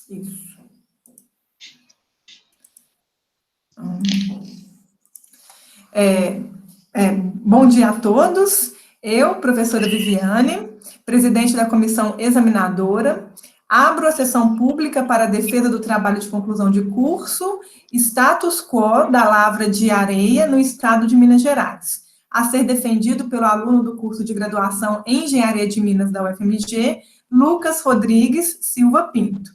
Isso. Bom dia a todos. Eu, professora Viviane, presidente da comissão examinadora, abro a sessão pública para a defesa do trabalho de conclusão de curso, status quo da lavra de areia no estado de Minas Gerais, a ser defendido pelo aluno do curso de graduação em Engenharia de Minas da UFMG, Lucas Rodrigues Silva Pinto.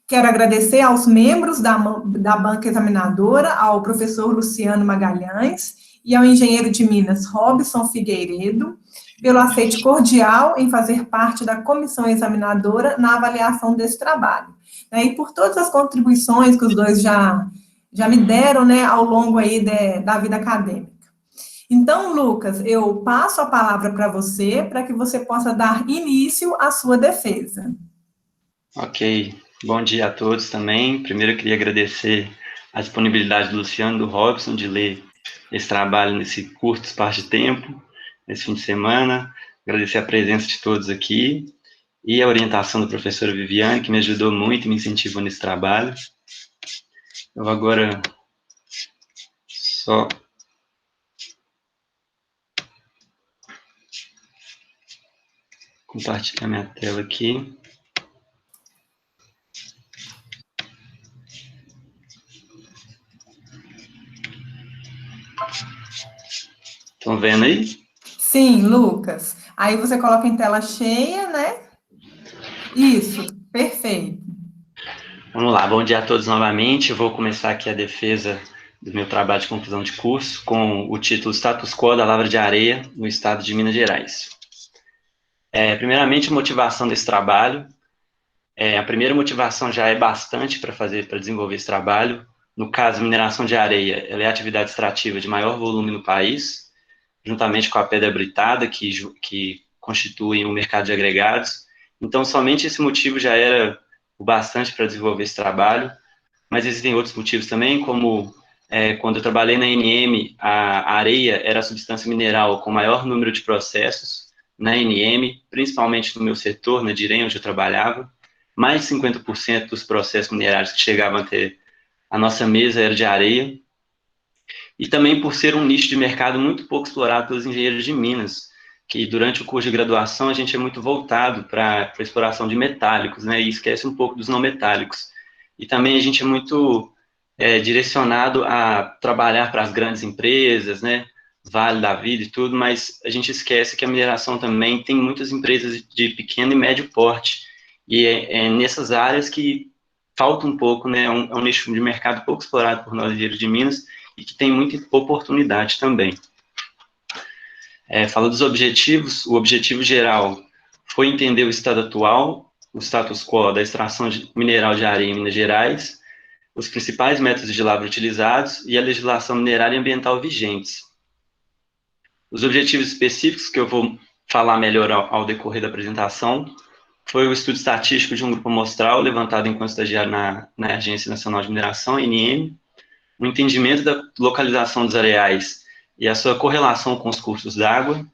Quero agradecer aos membros da banca examinadora, ao professor Luciano Magalhães e ao engenheiro de Minas, Robson Figueiredo, pelo aceite cordial em fazer parte da comissão examinadora na avaliação desse trabalho. E por todas as contribuições que os dois já me deram, né, ao longo aí da vida acadêmica. Então, Lucas, eu passo a palavra para você, para que você possa dar início à sua defesa. Ok. Bom dia a todos também. Primeiro eu queria agradecer a disponibilidade do Luciano e do Robson de ler esse trabalho nesse curto espaço de tempo, nesse fim de semana. Agradecer a presença de todos aqui e a orientação da professora Viviane, que me ajudou muito e me incentivou nesse trabalho. Eu vou agora só compartilhar minha tela aqui. Estão vendo aí? Sim, Lucas. Aí você coloca em tela cheia, né? Isso, perfeito. Vamos lá, bom dia a todos novamente. Eu vou começar aqui a defesa do meu trabalho de conclusão de curso com o título Status Quo da Lavra de Areia no estado de Minas Gerais. Primeiramente, a motivação desse trabalho. A primeira motivação já é bastante para desenvolver esse trabalho. No caso, mineração de areia, ela é a atividade extrativa de maior volume no país, juntamente com a pedra britada, que constituem o mercado de agregados. Então, somente esse motivo já era o bastante para desenvolver esse trabalho, mas existem outros motivos também, como quando eu trabalhei na NM, a areia era a substância mineral com maior número de processos na NM, principalmente no meu setor, na DIREM, onde eu trabalhava. Mais de 50% dos processos minerários que chegavam até a nossa mesa era de areia. E também por ser um nicho de mercado muito pouco explorado pelos engenheiros de Minas, que durante o curso de graduação a gente é muito voltado para a exploração de metálicos, né, e esquece um pouco dos não metálicos. E também a gente é muito direcionado a trabalhar para as grandes empresas, né, Vale da Vida e tudo, mas a gente esquece que a mineração também tem muitas empresas de pequeno e médio porte, e é nessas áreas que falta um pouco, né, é um nicho de mercado pouco explorado por nós engenheiros de Minas, e que tem muita oportunidade também. Falando dos objetivos, o objetivo geral foi entender o estado atual, o status quo da extração mineral de areia em Minas Gerais, os principais métodos de lavra utilizados e a legislação minerária e ambiental vigentes. Os objetivos específicos que eu vou falar melhor ao decorrer da apresentação foi o estudo estatístico de um grupo amostral levantado enquanto estagiário na Agência Nacional de Mineração, ANM, o entendimento da localização dos areais e a sua correlação com os cursos d'água,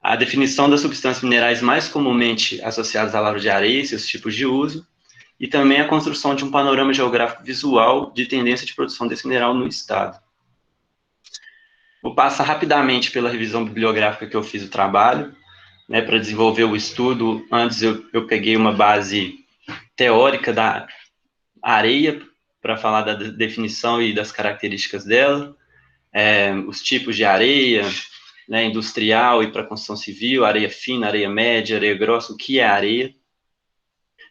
a definição das substâncias minerais mais comumente associadas à lavra de areia e seus tipos de uso, e também a construção de um panorama geográfico visual de tendência de produção desse mineral no estado. Vou passar rapidamente pela revisão bibliográfica que eu fiz do trabalho, né, para desenvolver o estudo. Antes eu peguei uma base teórica da areia, para falar da definição e das características dela, os tipos de areia, né, industrial e para construção civil, areia fina, areia média, areia grossa, o que é areia.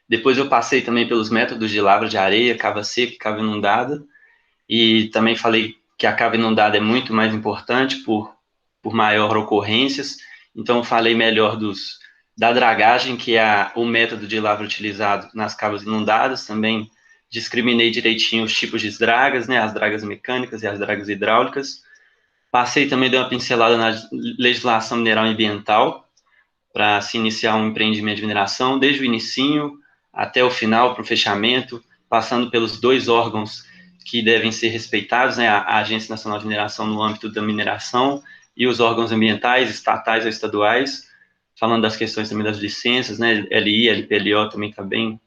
Depois eu passei também pelos métodos de lavra de areia, cava seca e cava inundada, e também falei que a cava inundada é muito mais importante por maior ocorrências, então eu falei melhor da dragagem, que é o método de lavra utilizado nas cavas inundadas, também discriminei direitinho os tipos de dragas, né, as dragas mecânicas e as dragas hidráulicas. Passei também, dei uma pincelada na legislação mineral e ambiental, para se iniciar um empreendimento de mineração, desde o inicinho até o final, para o fechamento, passando pelos dois órgãos que devem ser respeitados, né, a Agência Nacional de Mineração no âmbito da mineração e os órgãos ambientais, estatais ou estaduais, falando das questões também das licenças, né, LI, LPLO também está bem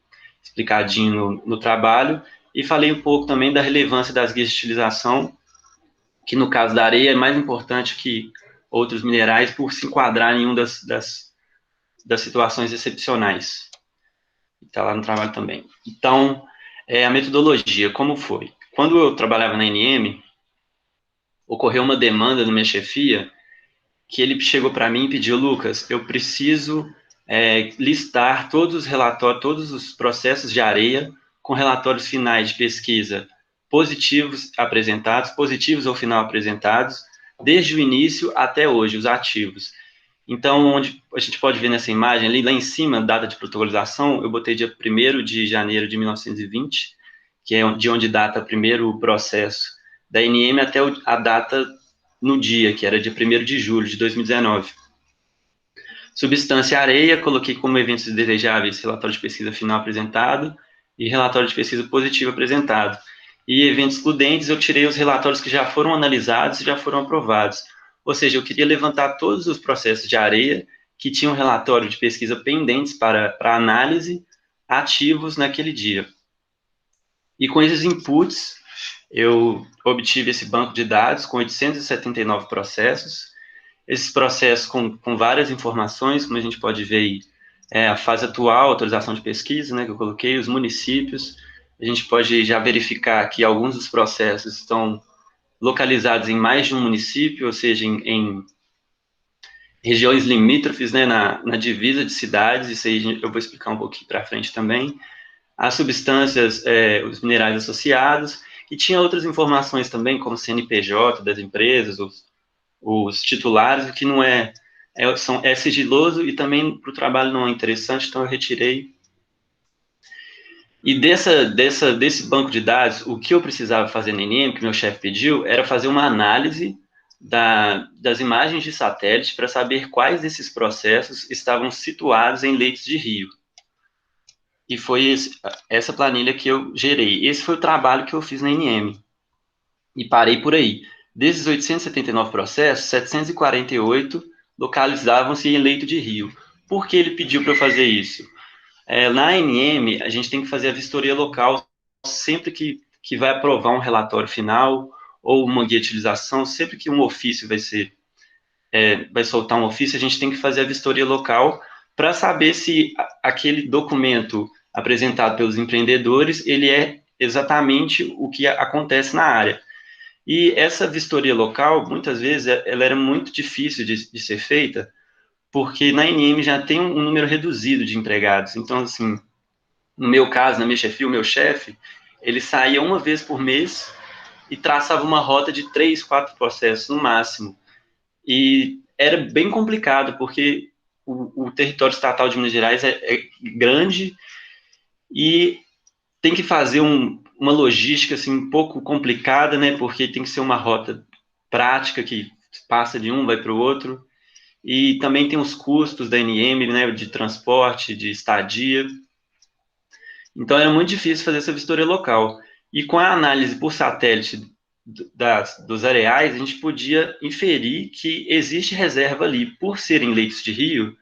explicadinho no trabalho, e falei um pouco também da relevância das guias de utilização, que no caso da areia é mais importante que outros minerais por se enquadrar em uma das situações excepcionais. Está lá no trabalho também. Então, a metodologia, como foi? Quando eu trabalhava na NM, ocorreu uma demanda na minha chefia, que ele chegou para mim e pediu: Lucas, eu preciso listar todos os relatórios, todos os processos de areia com relatórios finais de pesquisa positivos apresentados, positivos ao final apresentados, desde o início até hoje, os ativos. Então, onde a gente pode ver nessa imagem ali, lá em cima, data de protocolização, eu botei dia 1º de janeiro de 1920, que é de onde data o primeiro processo da NM, até a data no dia, que era dia 1º de julho de 2019. Substância areia, coloquei como eventos desejáveis relatório de pesquisa final apresentado e relatório de pesquisa positivo apresentado. E eventos excludentes, eu tirei os relatórios que já foram analisados e já foram aprovados. Ou seja, eu queria levantar todos os processos de areia que tinham relatório de pesquisa pendentes para análise ativos naquele dia. E com esses inputs, eu obtive esse banco de dados com 879 processos. Esses processos com várias informações, como a gente pode ver aí, a fase atual, autorização de pesquisa, né, que eu coloquei, os municípios. A gente pode já verificar que alguns dos processos estão localizados em mais de um município, ou seja, em regiões limítrofes, né, na divisa de cidades. Isso aí eu vou explicar um pouquinho para frente também. As substâncias, os minerais associados, e tinha outras informações também, como CNPJ das empresas, os titulares, o que não é sigiloso e também para o trabalho não é interessante, então eu retirei. E desse banco de dados, o que eu precisava fazer na NM, que meu chefe pediu, era fazer uma análise das imagens de satélite para saber quais desses processos estavam situados em leitos de rio. E foi essa planilha que eu gerei. Esse foi o trabalho que eu fiz na NM. E parei por aí. Desses 879 processos, 748 localizavam-se em leito de rio. Por que ele pediu para eu fazer isso? Na ANM, a gente tem que fazer a vistoria local sempre que vai aprovar um relatório final ou uma guia de utilização, sempre que um ofício vai soltar um ofício, a gente tem que fazer a vistoria local para saber se aquele documento apresentado pelos empreendedores, ele é exatamente o que acontece na área. E essa vistoria local, muitas vezes, ela era muito difícil de ser feita, porque na NM já tem um número reduzido de empregados. Então, assim, no meu caso, na minha chefia, o meu chefe, ele saía uma vez por mês e traçava uma rota de 3, 4 processos no máximo. E era bem complicado, porque o território estatal de Minas Gerais é grande e tem que fazer uma logística assim, um pouco complicada, né? Porque tem que ser uma rota prática que passa de um, vai para o outro. E também tem os custos da NM, né? De transporte, de estadia. Então era muito difícil fazer essa vistoria local. E com a análise por satélite dos areais, a gente podia inferir que existe reserva ali. Por serem leitos de rio,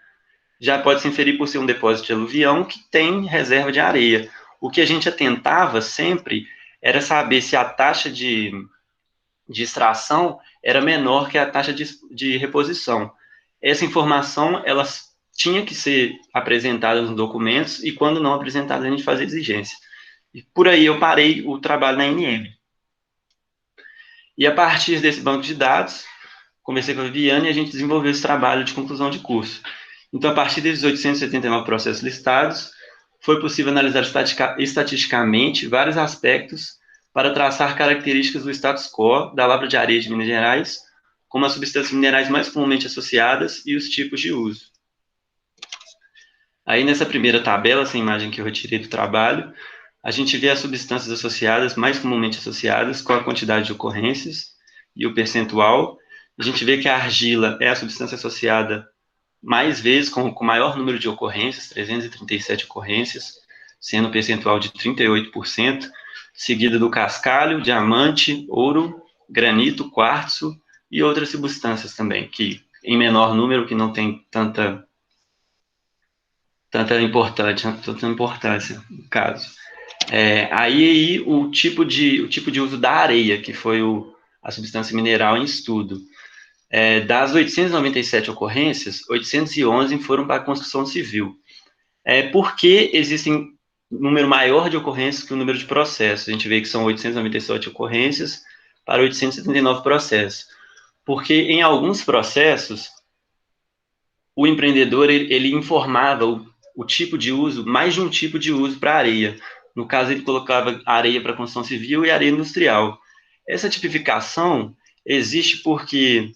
já pode se inferir por ser um depósito de aluvião que tem reserva de areia. O que a gente atentava sempre era saber se a taxa de extração era menor que a taxa de reposição. Essa informação, ela tinha que ser apresentada nos documentos e, quando não apresentada, a gente fazia exigência. E por aí eu parei o trabalho na NM. E a partir desse banco de dados, conversei com a Viviane e a gente desenvolveu esse trabalho de conclusão de curso. Então, a partir desses 879 processos listados, foi possível analisar estatisticamente vários aspectos para traçar características do status quo da lavra de areia de Minas Gerais, como as substâncias minerais mais comumente associadas e os tipos de uso. Aí, nessa primeira tabela, essa imagem que eu retirei do trabalho, a gente vê as substâncias associadas, mais comumente associadas, com a quantidade de ocorrências e o percentual. A gente vê que a argila é a substância associada mais vezes, com maior número de ocorrências, 337 ocorrências, sendo um percentual de 38%, seguida do cascalho, diamante, ouro, granito, quartzo e outras substâncias também, que em menor número, que não tem tanta tanta importância no caso. Aí o tipo de uso da areia, que foi a substância mineral em estudo. Das 897 ocorrências, 811 foram para a construção civil. Porque existem um número maior de ocorrências que o número de processos. A gente vê que são 897 ocorrências para 879 processos. Porque em alguns processos, o empreendedor ele informava o tipo de uso, mais de um tipo de uso para areia. No caso, ele colocava areia para construção civil e areia industrial. Essa tipificação existe porque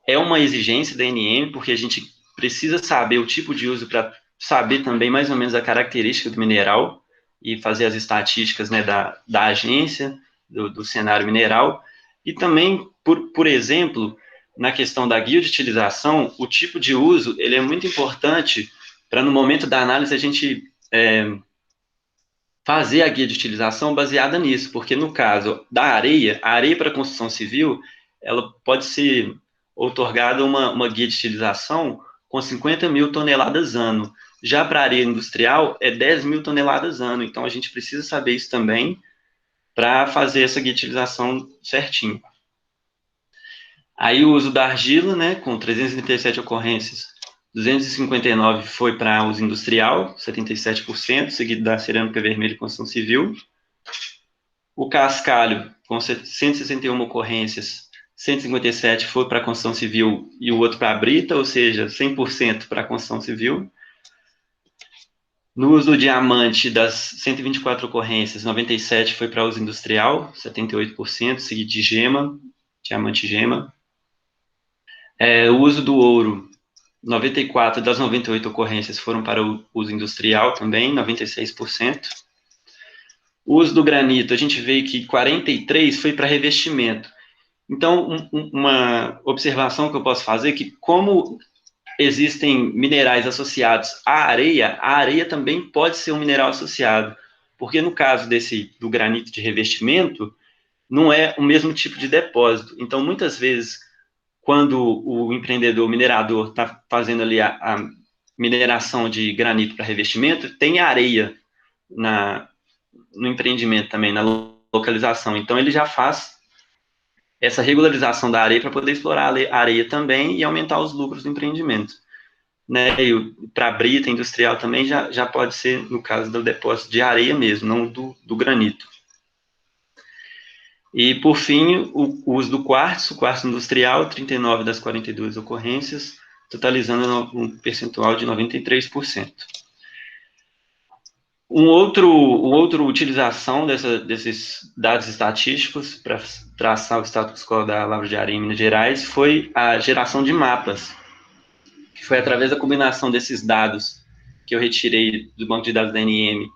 é uma exigência da ANM, porque a gente precisa saber o tipo de uso para saber também mais ou menos a característica do mineral e fazer as estatísticas, né, da agência, do cenário mineral. E também, por exemplo, na questão da guia de utilização, o tipo de uso ele é muito importante para, no momento da análise, a gente fazer a guia de utilização baseada nisso, porque no caso da areia, a areia para construção civil, ela pode ser outorgada uma guia de utilização com 50 mil toneladas ano. Já para a areia industrial, é 10 mil toneladas ano. Então, a gente precisa saber isso também para fazer essa guia de utilização certinho. Aí, o uso da argila, né, com 337 ocorrências, 259 foi para uso industrial, 77%, seguido da cerâmica vermelha e construção civil. O cascalho, com 161 ocorrências, 157 foi para a construção civil e o outro para a brita, ou seja, 100% para a construção civil. No uso do diamante, das 124 ocorrências, 97 foi para uso industrial, 78%, seguido de gema, diamante gema. O uso do ouro, 94 das 98 ocorrências foram para o uso industrial também, 96%. O uso do granito, a gente vê que 43 foi para revestimento. Então, uma observação que eu posso fazer é que, como existem minerais associados à areia, a areia também pode ser um mineral associado. Porque no caso do granito de revestimento, não é o mesmo tipo de depósito. Então, muitas vezes, quando o empreendedor, o minerador, está fazendo ali a mineração de granito para revestimento, tem areia no empreendimento também, na localização. Então, ele já faz essa regularização da areia para poder explorar a areia também e aumentar os lucros do empreendimento. Né? E para a brita industrial também já pode ser, no caso do depósito de areia mesmo, não do granito. E, por fim, o uso do quartzo industrial, 39 das 42 ocorrências, totalizando um percentual de 93%. Uma outra utilização desses dados estatísticos para traçar o status quo da lavra de areia em Minas Gerais foi a geração de mapas, que foi através da combinação desses dados que eu retirei do banco de dados da ANM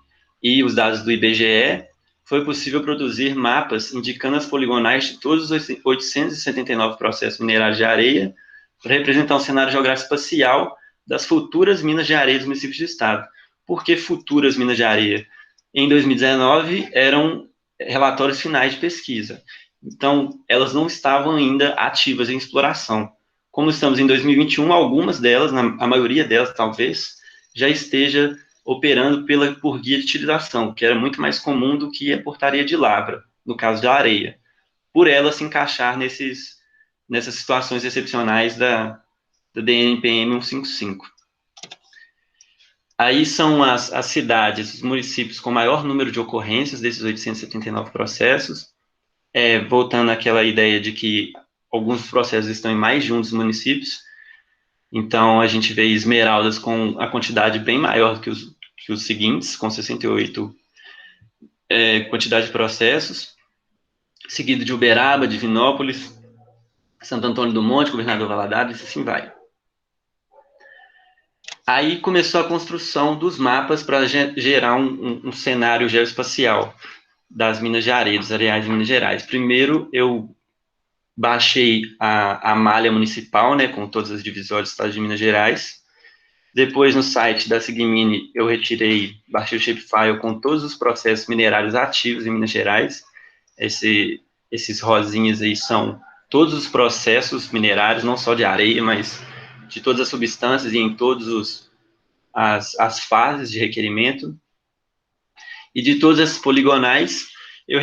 e os dados do IBGE, foi possível produzir mapas indicando as poligonais de todos os 879 processos minerais de areia para representar um cenário geográfico espacial das futuras minas de areia dos municípios do estado. Por que futuras minas de areia? Em 2019, eram relatórios finais de pesquisa. Então, elas não estavam ainda ativas em exploração. Como estamos em 2021, algumas delas, a maioria delas talvez, já esteja operando por guia de utilização, que era muito mais comum do que a portaria de lavra, no caso da areia, por ela se encaixar nessas situações excepcionais da DNPM 155. Aí são as cidades, os municípios com maior número de ocorrências desses 879 processos, voltando àquela ideia de que alguns processos estão em mais de um dos municípios, então a gente vê Esmeraldas com a quantidade bem maior que os seguintes, com 68 quantidade de processos, seguido de Uberaba, Divinópolis, Santo Antônio do Monte, Governador Valadares, e assim vai. Aí começou a construção dos mapas para gerar um cenário geoespacial das minas de areia, dos areais de Minas Gerais. Primeiro, eu baixei a malha municipal, né, com todas as divisórias do estado de Minas Gerais. Depois, no site da Sigmine, eu baixei o shapefile com todos os processos minerários ativos em Minas Gerais. Esses rosinhas aí são todos os processos minerários, não só de areia, mas de todas as substâncias e em todas as fases de requerimento, e de todas as poligonais, eu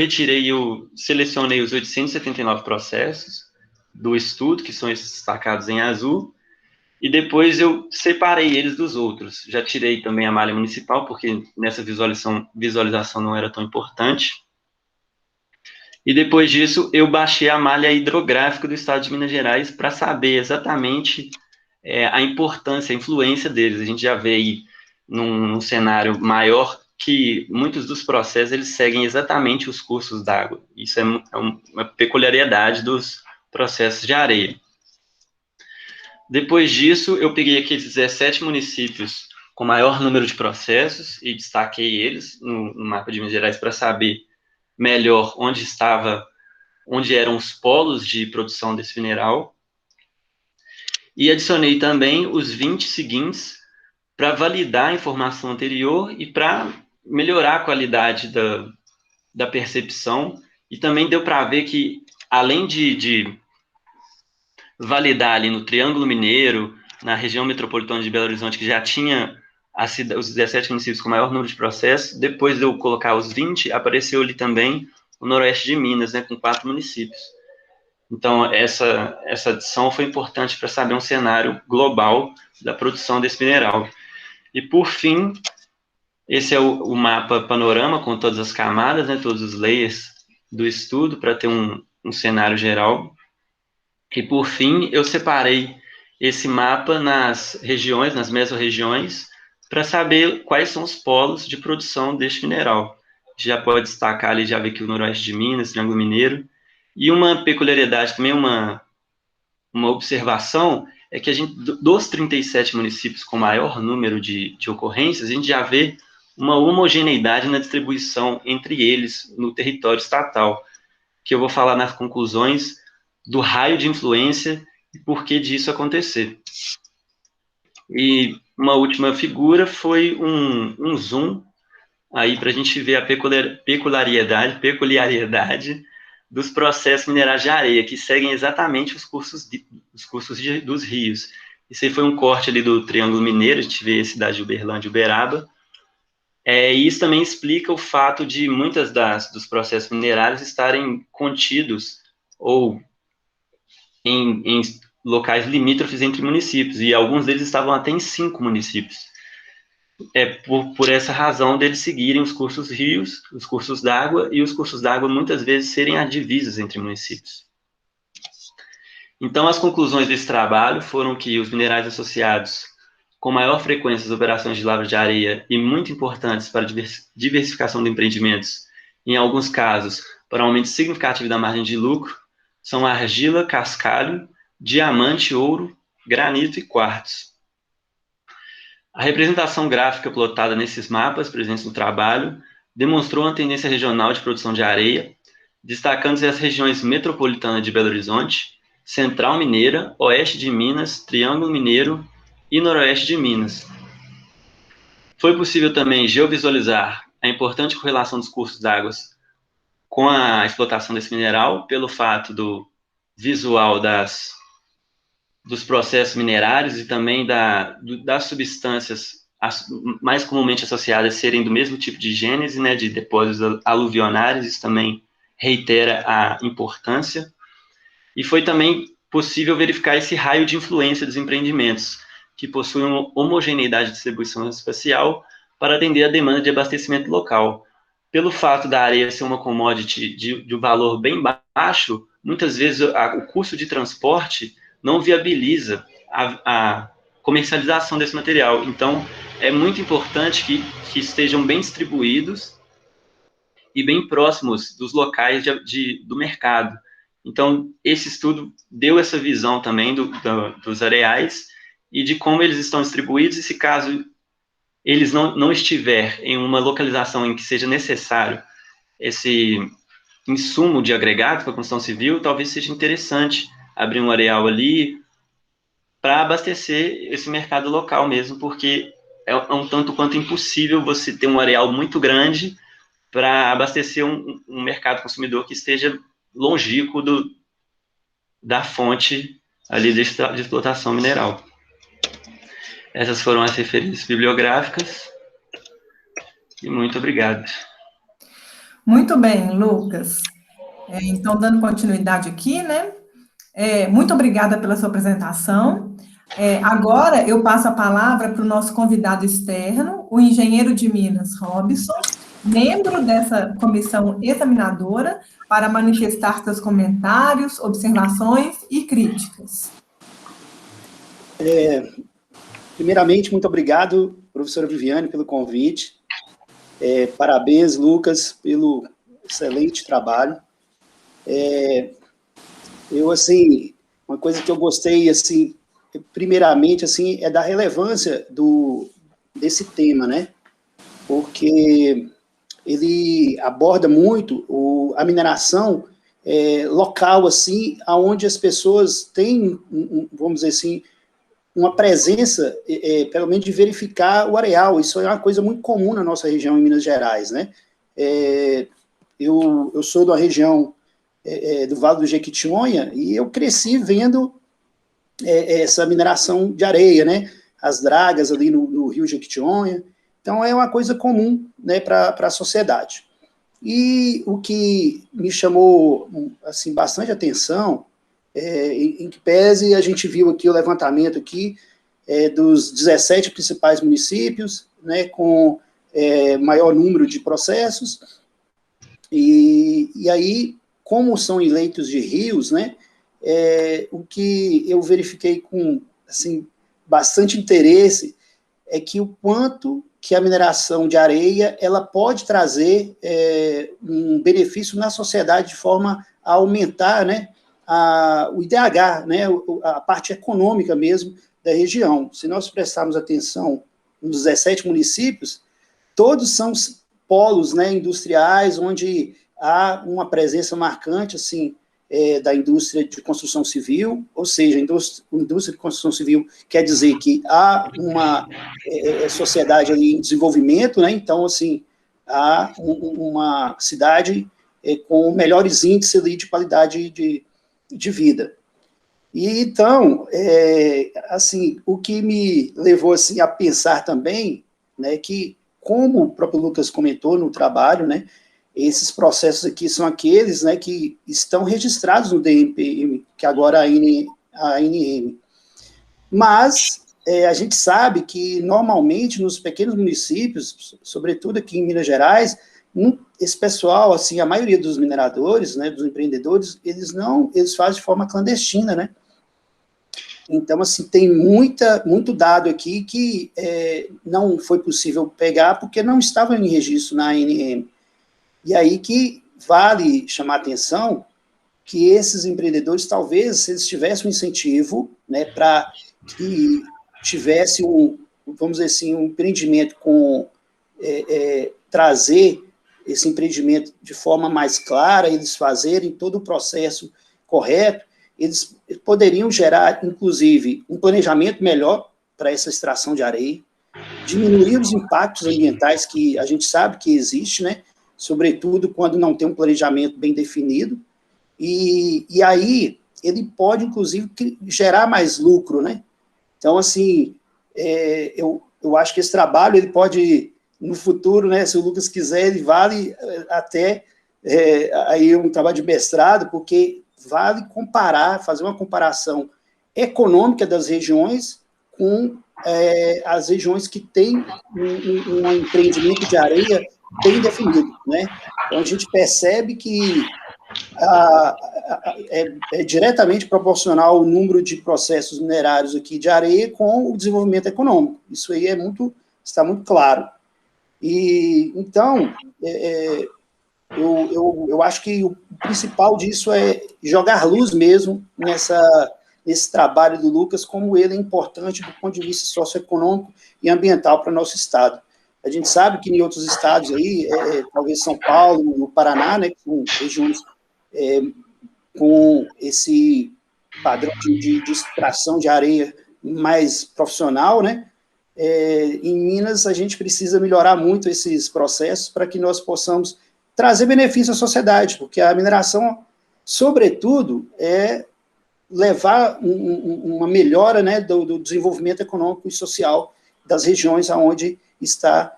selecionei os 879 processos do estudo, que são esses destacados em azul, e depois eu separei eles dos outros. Já tirei também a malha municipal, porque nessa visualização não era tão importante. E depois disso, eu baixei a malha hidrográfica do estado de Minas Gerais para saber exatamente a importância, a influência deles. A gente já vê aí num cenário maior que muitos dos processos eles seguem exatamente os cursos d'água. Isso é uma peculiaridade dos processos de areia. Depois disso, eu peguei aqueles 17 municípios com maior número de processos e destaquei eles no mapa de Minas Gerais para saber melhor onde eram os polos de produção desse mineral. E adicionei também os 20 seguintes para validar a informação anterior e para melhorar a qualidade da percepção. E também deu para ver que, além de validar ali no Triângulo Mineiro, na região metropolitana de Belo Horizonte, que já tinha os 17 municípios com maior número de processos, depois de eu colocar os 20, apareceu ali também o noroeste de Minas, né, com 4 municípios. Então, essa adição foi importante para saber um cenário global da produção desse mineral. E, por fim, esse é o mapa panorama com todas as camadas, né, todos os layers do estudo, para ter um cenário geral. E, por fim, eu separei esse mapa nas regiões, nas mesorregiões, para saber quais são os polos de produção deste mineral. Já pode destacar ali, já vê que o noroeste de Minas, Triângulo Mineiro. E uma peculiaridade também, uma observação, é que a gente, dos 37 municípios com maior número de ocorrências, a gente já vê uma homogeneidade na distribuição entre eles no território estatal, que eu vou falar nas conclusões do raio de influência e por que disso acontecer. E uma última figura foi um zoom aí para a gente ver a peculiaridade dos processos minerais de areia, que seguem exatamente os cursos dos rios. Isso aí foi um corte ali do Triângulo Mineiro, a gente vê a cidade de Uberlândia e Uberaba. E isso também explica o fato de muitas dos processos minerários estarem contidos ou em locais limítrofes entre municípios, e alguns deles estavam até em 5 municípios. Por essa razão deles seguirem os cursos rios, os cursos d'água, e os cursos d'água muitas vezes serem divisas entre municípios. Então, as conclusões desse trabalho foram que os minerais associados com maior frequência às operações de lavra de areia e muito importantes para a diversificação de empreendimentos, em alguns casos, para um aumento significativo da margem de lucro, são argila, cascalho, diamante, ouro, granito e quartzo. A representação gráfica plotada nesses mapas presentes no trabalho demonstrou uma tendência regional de produção de areia, destacando-se as regiões metropolitana de Belo Horizonte, Central Mineira, Oeste de Minas, Triângulo Mineiro e Noroeste de Minas. Foi possível também geovisualizar a importante correlação dos cursos d'água com a explotação desse mineral, pelo fato do visual dos processos minerários e também das substâncias mais comumente associadas serem do mesmo tipo de gênese, né, de depósitos aluvionários. Isso também reitera a importância. E foi também possível verificar esse raio de influência dos empreendimentos, que possuem uma homogeneidade de distribuição espacial para atender a demanda de abastecimento local. Pelo fato da areia ser uma commodity de um valor bem baixo, muitas vezes o custo de transporte não viabiliza a comercialização desse material. Então, é muito importante que estejam bem distribuídos e bem próximos dos locais do mercado. Então, esse estudo deu essa visão também dos areais e de como eles estão distribuídos, e se caso eles não estiver em uma localização em que seja necessário esse insumo de agregado para a construção civil, talvez seja interessante abrir um areal ali para abastecer esse mercado local mesmo, porque é um tanto quanto impossível você ter um areal muito grande para abastecer um mercado consumidor que esteja longínquo da fonte ali de explotação mineral. Essas foram as referências bibliográficas. E muito obrigado. Muito bem, Lucas. Então, dando continuidade aqui, né? Muito obrigada pela sua apresentação. Agora, eu passo a palavra para o nosso convidado externo, o engenheiro de Minas, Robson, membro dessa comissão examinadora, para manifestar seus comentários, observações e críticas. Primeiramente, muito obrigado, professora Viviane, pelo convite. Parabéns, Lucas, pelo excelente trabalho. Uma coisa que eu gostei, assim, primeiramente, assim, é da relevância desse tema, né? Porque ele aborda muito a mineração local, assim, onde as pessoas têm, vamos dizer assim, uma presença, pelo menos de verificar o areal. Isso é uma coisa muito comum na nossa região, em Minas Gerais, né? Eu sou da região do Vale do Jequitinhonha, e eu cresci vendo essa mineração de areia, né? As dragas ali no rio Jequitinhonha. Então, é uma coisa comum, né, para a sociedade. E o que me chamou, assim, bastante atenção, em que pese a gente viu aqui o levantamento aqui, dos 17 principais municípios, né, com maior número de processos, e aí, como são eleitos de rios, né, o que eu verifiquei com, assim, bastante interesse é que o quanto que a mineração de areia, ela pode trazer um benefício na sociedade de forma a aumentar, né, o IDH, né, a parte econômica mesmo da região. Se nós prestarmos atenção nos 17 municípios, todos são polos, né, industriais, onde há uma presença marcante, assim, da indústria de construção civil, ou seja, indústria de construção civil quer dizer que há uma sociedade ali em desenvolvimento, né? Então, assim, há uma cidade com melhores índices ali de qualidade de vida. E, então, assim, o que me levou, assim, a pensar também, né, que, como o próprio Lucas comentou no trabalho, né, esses processos aqui são aqueles, né, que estão registrados no DMPM, que agora é a ANM. Mas a gente sabe que, normalmente, nos pequenos municípios, sobretudo aqui em Minas Gerais, esse pessoal, assim, a maioria dos mineradores, né, dos empreendedores, eles fazem de forma clandestina, né? Então, assim, tem muito dado aqui que não foi possível pegar porque não estava em registro na ANM. E aí que vale chamar a atenção que esses empreendedores, talvez, se eles tivessem um incentivo, né, para que tivesse vamos dizer assim, um empreendimento com trazer esse empreendimento de forma mais clara, eles fazerem todo o processo correto, eles poderiam gerar, inclusive, um planejamento melhor para essa extração de areia, diminuir os impactos ambientais que a gente sabe que existe, né, sobretudo quando não tem um planejamento bem definido, e aí ele pode, inclusive, gerar mais lucro, né? Então, assim, eu acho que esse trabalho, ele pode, no futuro, né, se o Lucas quiser, ele vale até aí um trabalho de mestrado, porque vale fazer uma comparação econômica das regiões com as regiões que têm um empreendimento de areia bem definido, né? Então, a gente percebe que é diretamente proporcional o número de processos minerários aqui de areia com o desenvolvimento econômico. Isso aí está muito claro. E, então, eu acho que o principal disso é jogar luz mesmo nesse trabalho do Lucas, como ele é importante do ponto de vista socioeconômico e ambiental para o nosso estado. A gente sabe que em outros estados aí, talvez São Paulo, no Paraná, né, que são regiões com esse padrão de extração de areia mais profissional, né, em Minas a gente precisa melhorar muito esses processos para que nós possamos trazer benefício à sociedade, porque a mineração, sobretudo, levar uma melhora, né, do desenvolvimento econômico e social das regiões onde está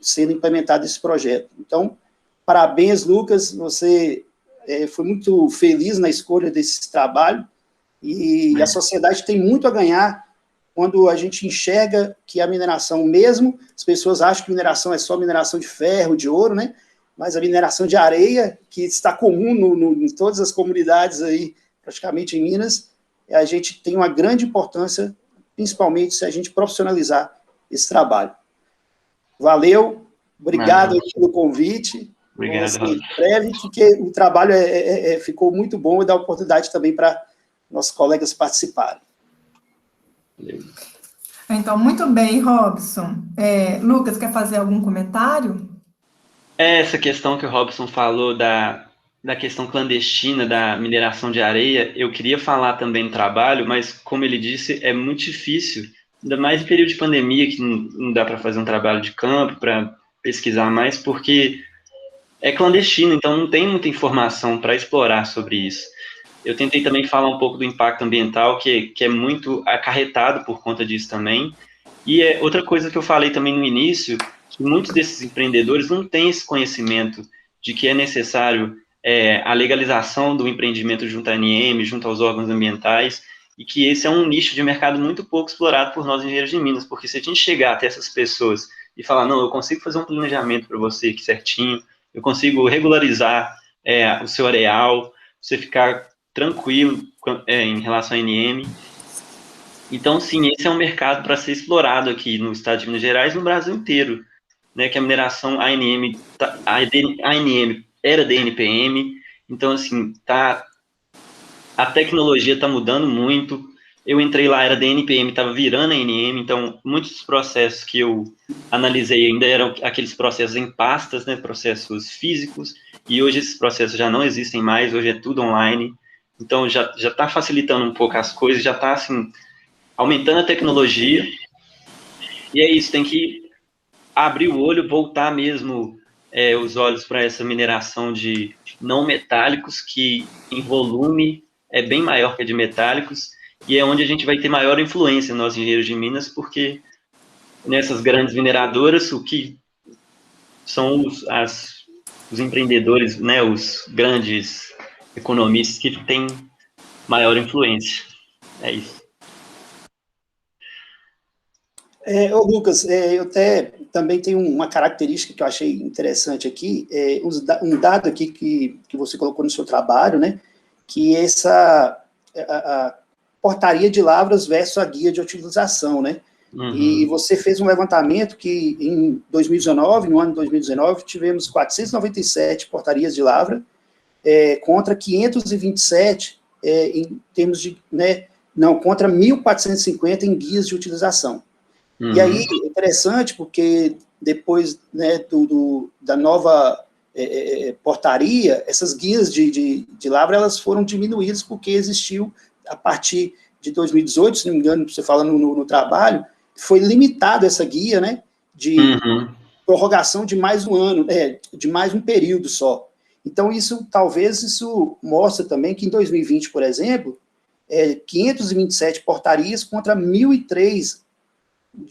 sendo implementado esse projeto. Então, parabéns, Lucas, você foi muito feliz na escolha desse trabalho, e a sociedade tem muito a ganhar quando a gente enxerga que a mineração mesmo, as pessoas acham que mineração é só mineração de ferro, de ouro, né? Mas a mineração de areia, que está comum em todas as comunidades aí, praticamente em Minas, a gente tem uma grande importância, principalmente se a gente profissionalizar esse trabalho. Valeu, obrigado pelo convite. Obrigado, breve, porque o trabalho ficou muito bom e dá oportunidade também para nossos colegas participarem. Então, muito bem, Robson. Lucas, quer fazer algum comentário? Essa questão que o Robson falou da questão clandestina da mineração de areia, eu queria falar também no trabalho, mas, como ele disse, é muito difícil, ainda mais em período de pandemia, que não dá para fazer um trabalho de campo, para pesquisar mais, porque é clandestino, então não tem muita informação para explorar sobre isso. Eu tentei também falar um pouco do impacto ambiental, que é muito acarretado por conta disso também. E outra coisa que eu falei também no início, que muitos desses empreendedores não têm esse conhecimento de que é necessário a legalização do empreendimento junto à ANM, junto aos órgãos ambientais, e que esse é um nicho de mercado muito pouco explorado por nós engenheiros de Minas, porque se a gente chegar até essas pessoas e falar, não, eu consigo fazer um planejamento para você aqui certinho, eu consigo regularizar o seu areal, você ficar tranquilo em relação à ANM. Então, sim, esse é um mercado para ser explorado aqui no estado de Minas Gerais e no Brasil inteiro, né, que a mineração ANM era DNPM, então, assim, a tecnologia está mudando muito. Eu entrei lá, era DNPM, estava virando a ANM, então, muitos dos processos que eu analisei ainda eram aqueles processos em pastas, né, processos físicos, e hoje esses processos já não existem mais, hoje é tudo online, então já está facilitando um pouco as coisas, já está, assim, aumentando a tecnologia, e é isso, tem que abrir o olho, voltar mesmo os olhos para essa mineração de não metálicos, que em volume é bem maior que a de metálicos, e é onde a gente vai ter maior influência, nós engenheiros de Minas, porque nessas grandes mineradoras, o que são os empreendedores, né, os grandes economistas que têm maior influência. É isso. Lucas, eu também tenho uma característica que eu achei interessante aqui, um dado aqui que você colocou no seu trabalho, né, que a portaria de lavras versus a guia de utilização, né, e você fez um levantamento que em 2019, no ano de 2019, tivemos 497 portarias de lavra, contra 527 em termos de, né, contra 1.450 em guias de utilização. E aí, interessante, porque depois, né, da nova portaria, essas guias de lavra, elas foram diminuídas porque existiu, a partir de 2018, se não me engano, você fala no trabalho, foi limitada essa guia, né, de prorrogação de mais um ano, de mais um período só. Então, talvez isso mostra também que em 2020, por exemplo, 527 portarias contra 1.003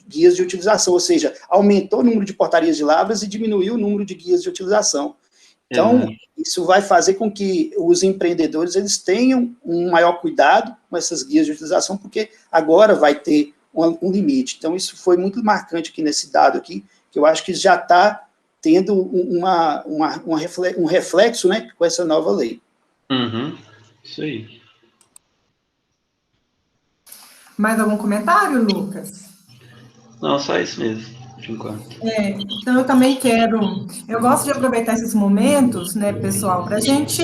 guias de utilização, ou seja, aumentou o número de portarias de lavras e diminuiu o número de guias de utilização. Então, isso vai fazer com que os empreendedores eles tenham um maior cuidado com essas guias de utilização, porque agora vai ter um limite. Então, isso foi muito marcante aqui nesse dado aqui, que eu acho que já está tendo um reflexo, né, com essa nova lei. Isso aí. Mais algum comentário, Lucas? Não, só isso mesmo, por enquanto. Então, eu também eu gosto de aproveitar esses momentos, né, pessoal, para a gente,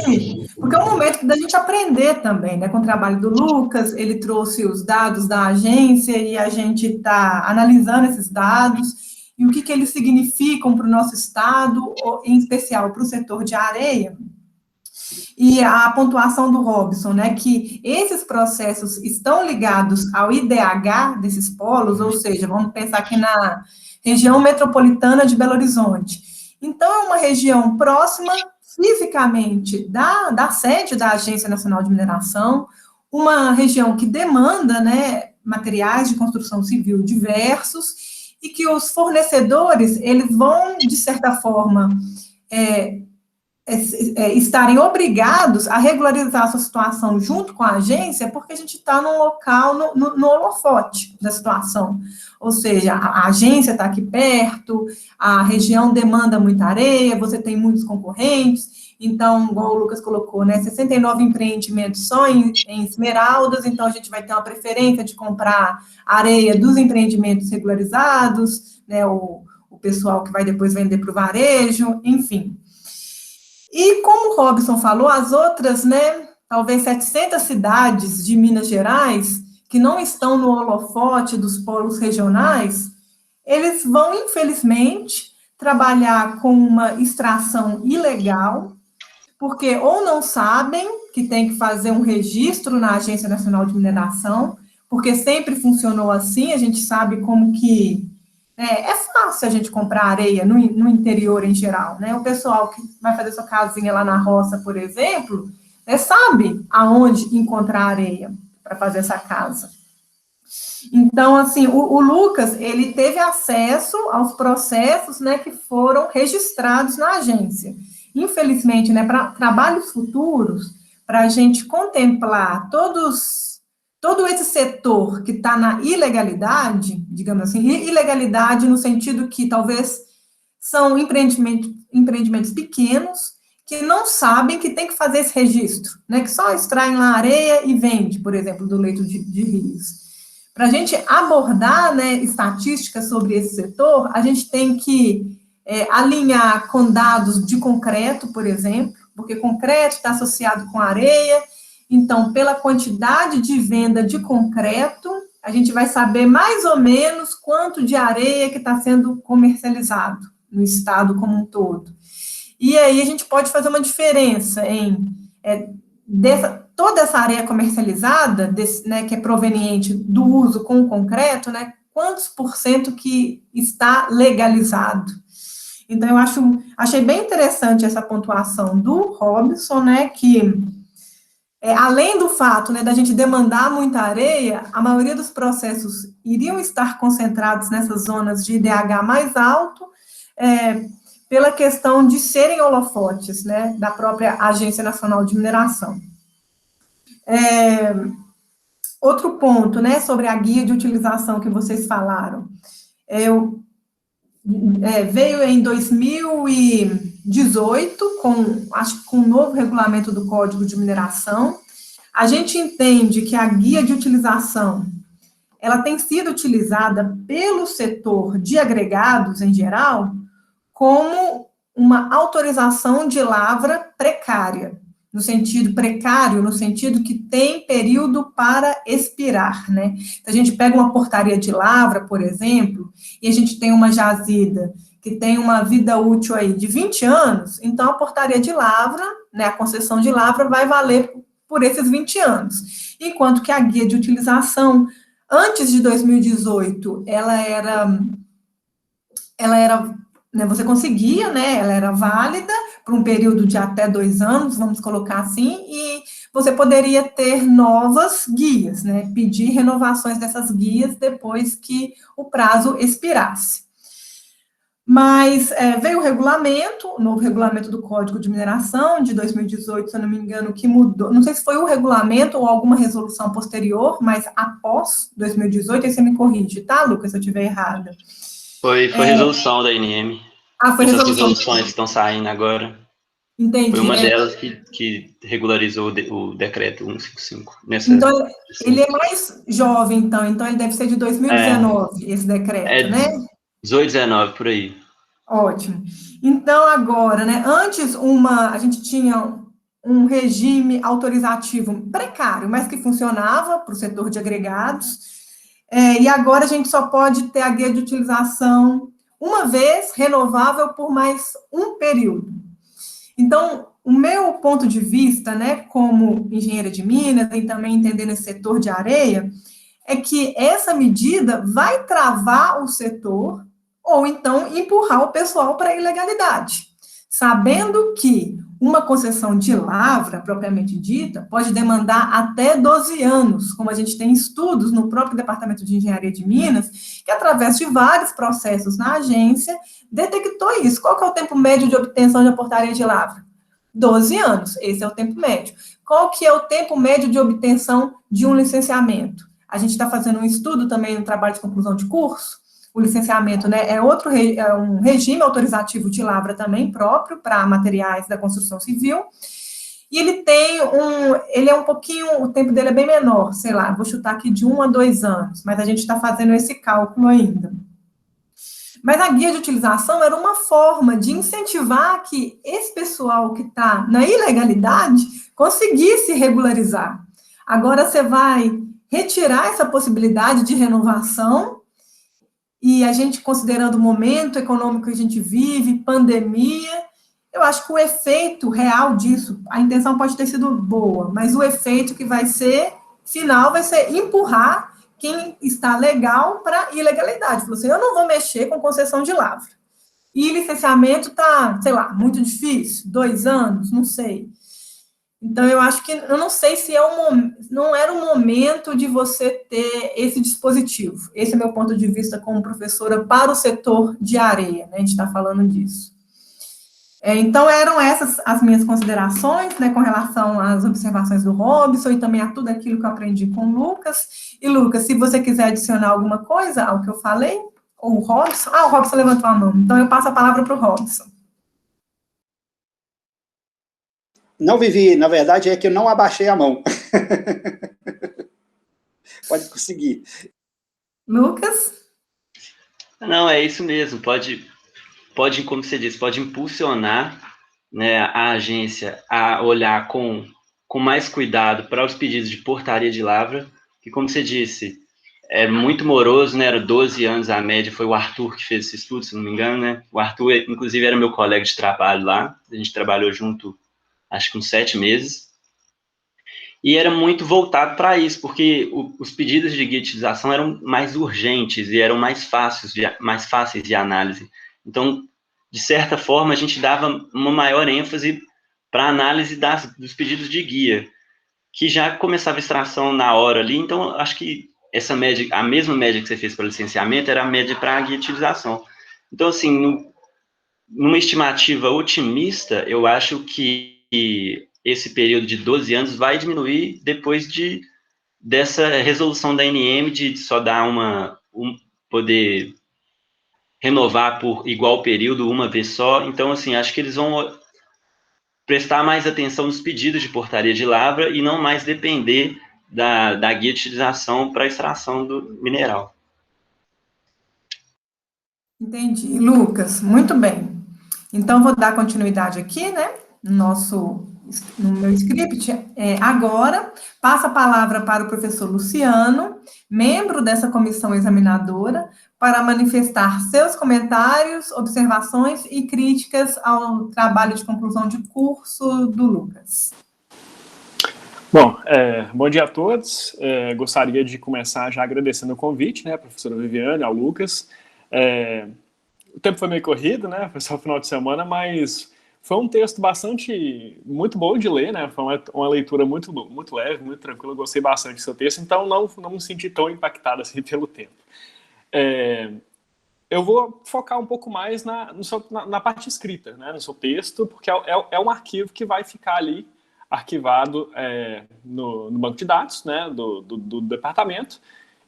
porque é um momento da gente aprender também, né, com o trabalho do Lucas, ele trouxe os dados da agência e a gente está analisando esses dados e o que eles significam para o nosso estado, em especial para o setor de areia. E a pontuação do Robson, né, que esses processos estão ligados ao IDH desses polos, ou seja, vamos pensar aqui na região metropolitana de Belo Horizonte. Então, é uma região próxima fisicamente da sede da Agência Nacional de Mineração, uma região que demanda, né, materiais de construção civil diversos, e que os fornecedores, eles vão, de certa forma, estarem obrigados a regularizar a sua situação junto com a agência, porque a gente está num local, no holofote da situação. Ou seja, a agência está aqui perto, a região demanda muita areia, você tem muitos concorrentes, então, igual o Lucas colocou, né, 69 empreendimentos só em Esmeraldas, então a gente vai ter uma preferência de comprar areia dos empreendimentos regularizados, né, o pessoal que vai depois vender para o varejo, enfim. E como o Robson falou, as outras, né, talvez 700 cidades de Minas Gerais, que não estão no holofote dos polos regionais, eles vão, infelizmente, trabalhar com uma extração ilegal, porque ou não sabem que tem que fazer um registro na Agência Nacional de Mineração, porque sempre funcionou assim, a gente sabe como que é fácil a gente comprar areia no interior em geral, né? O pessoal que vai fazer sua casinha lá na roça, por exemplo, sabe aonde encontrar areia para fazer essa casa. Então, assim, o Lucas, ele teve acesso aos processos, né, que foram registrados na agência. Infelizmente, né, para trabalhos futuros, para a gente contemplar todo esse setor que está na ilegalidade, digamos assim, ilegalidade no sentido que talvez são empreendimentos pequenos que não sabem que tem que fazer esse registro, né, que só extraem lá areia e vende, por exemplo, do leito de rios. Para a gente abordar, né, estatísticas sobre esse setor, a gente tem que alinhar com dados de concreto, por exemplo, porque concreto está associado com areia. Então, pela quantidade de venda de concreto, a gente vai saber mais ou menos quanto de areia que está sendo comercializado no estado como um todo. E aí a gente pode fazer uma diferença em toda essa areia comercializada, né, que é proveniente do uso com o concreto, né, quantos % que está legalizado. Então, eu achei bem interessante essa pontuação do Robson, né, que além do fato, né, da gente demandar muita areia, a maioria dos processos iriam estar concentrados nessas zonas de IDH mais alto, pela questão de serem holofotes, né, da própria Agência Nacional de Mineração. Outro ponto, né, sobre a guia de utilização que vocês falaram, veio em 2018, acho que com o novo regulamento do Código de Mineração. A gente entende que a guia de utilização, ela tem sido utilizada pelo setor de agregados, em geral, como uma autorização de lavra precária, no sentido precário, no sentido que tem período para expirar, né? Então, a gente pega uma portaria de lavra, por exemplo, e a gente tem uma jazida que tem uma vida útil aí de 20 anos, então a portaria de lavra, né, a concessão de lavra vai valer por esses 20 anos. Enquanto que a guia de utilização, antes de 2018, ela era, né, você conseguia, né, ela era válida por um período de até 2 anos, vamos colocar assim, e você poderia ter novas guias, né, pedir renovações dessas guias depois que o prazo expirasse. Mas veio o novo regulamento do Código de Mineração, de 2018, se eu não me engano, que mudou, não sei se foi o regulamento ou alguma resolução posterior, mas após 2018, aí você me corrige, tá, Lucas, se eu estiver errada. Foi resolução da ANM. Foi essas resolução. resoluções que estão saindo agora. Entendi. Foi uma delas que regularizou o decreto 155. Então, ele é mais jovem, então ele deve ser de 2019, esse decreto, né? 18, 19, por aí. Ótimo. Então, agora, né, antes a gente tinha um regime autorizativo precário, mas que funcionava para o setor de agregados, e agora a gente só pode ter a guia de utilização uma vez, renovável por mais um período. Então, o meu ponto de vista, né, como engenheira de minas e também entendendo esse setor de areia, é que essa medida vai travar o setor ou então empurrar o pessoal para a ilegalidade, sabendo que uma concessão de lavra, propriamente dita, pode demandar até 12 anos, como a gente tem estudos no próprio Departamento de Engenharia de Minas, que através de vários processos na agência, detectou isso. Qual que é o tempo médio de obtenção de uma portaria de lavra? 12 anos, esse é o tempo médio. Qual que é o tempo médio de obtenção de um licenciamento? A gente está fazendo um estudo também no trabalho de conclusão de curso. O licenciamento, né, é um regime autorizativo de lavra também próprio para materiais da construção civil. E ele é um pouquinho, o tempo dele é bem menor, sei lá, vou chutar aqui de 1 a 2 anos, mas a gente está fazendo esse cálculo ainda. Mas a guia de utilização era uma forma de incentivar que esse pessoal que está na ilegalidade conseguisse regularizar. Agora você vai retirar essa possibilidade de renovação, e a gente, considerando o momento econômico que a gente vive, pandemia, eu acho que o efeito real disso, a intenção pode ter sido boa, mas o efeito que vai ser final vai ser empurrar quem está legal para ilegalidade. Falou assim, eu não vou mexer com concessão de lavra. E licenciamento está, sei lá, muito difícil, 2 anos, não sei. Então, eu acho que, eu não sei se não era o momento de você ter esse dispositivo. Esse é meu ponto de vista como professora para o setor de areia, né? A gente está falando disso. Então, eram essas as minhas considerações, né, com relação às observações do Robson e também a tudo aquilo que eu aprendi com o Lucas. E, Lucas, se você quiser adicionar alguma coisa ao que eu falei, ou o Robson... o Robson levantou a mão, então eu passo a palavra para o Robson. Não, Vivi, na verdade é que eu não abaixei a mão. Pode conseguir. Lucas? Não, é isso mesmo, pode, como você disse, pode impulsionar, né, a agência a olhar com mais cuidado para os pedidos de portaria de lavra, que, como você disse, é muito moroso, né, era 12 anos a média, foi o Arthur que fez esse estudo, se não me engano, né, o Arthur, inclusive, era meu colega de trabalho lá, a gente trabalhou junto, acho que uns 7 meses, e era muito voltado para isso, porque os pedidos de guia de utilização eram mais urgentes e eram mais fáceis de análise. Então, de certa forma, a gente dava uma maior ênfase para a análise dos pedidos de guia, que já começava a extração na hora ali. Então, acho que essa média, a mesma média que você fez para licenciamento, era a média para a guia de utilização. Então, assim, numa estimativa otimista, eu acho que esse período de 12 anos vai diminuir depois dessa resolução da ANM de só dar poder renovar por igual período uma vez só. Então, assim, acho que eles vão prestar mais atenção nos pedidos de portaria de lavra e não mais depender da guia de utilização para a extração do mineral. Entendi. Lucas, muito bem. Então, vou dar continuidade aqui, né, no meu script. Agora, passo a palavra para o professor Luciano, membro dessa comissão examinadora, para manifestar seus comentários, observações e críticas ao trabalho de conclusão de curso do Lucas. Bom, bom dia a todos. Gostaria de começar já agradecendo o convite, né, a professora Viviane, ao Lucas. O tempo foi meio corrido, né, foi só o final de semana, mas foi um texto muito bom de ler, né, foi uma leitura muito leve, muito tranquila, eu gostei bastante do seu texto, então não me senti tão impactado assim pelo tempo. Eu vou focar um pouco mais na parte escrita, né, no seu texto, porque é um arquivo que vai ficar ali arquivado no banco de dados, né, do departamento,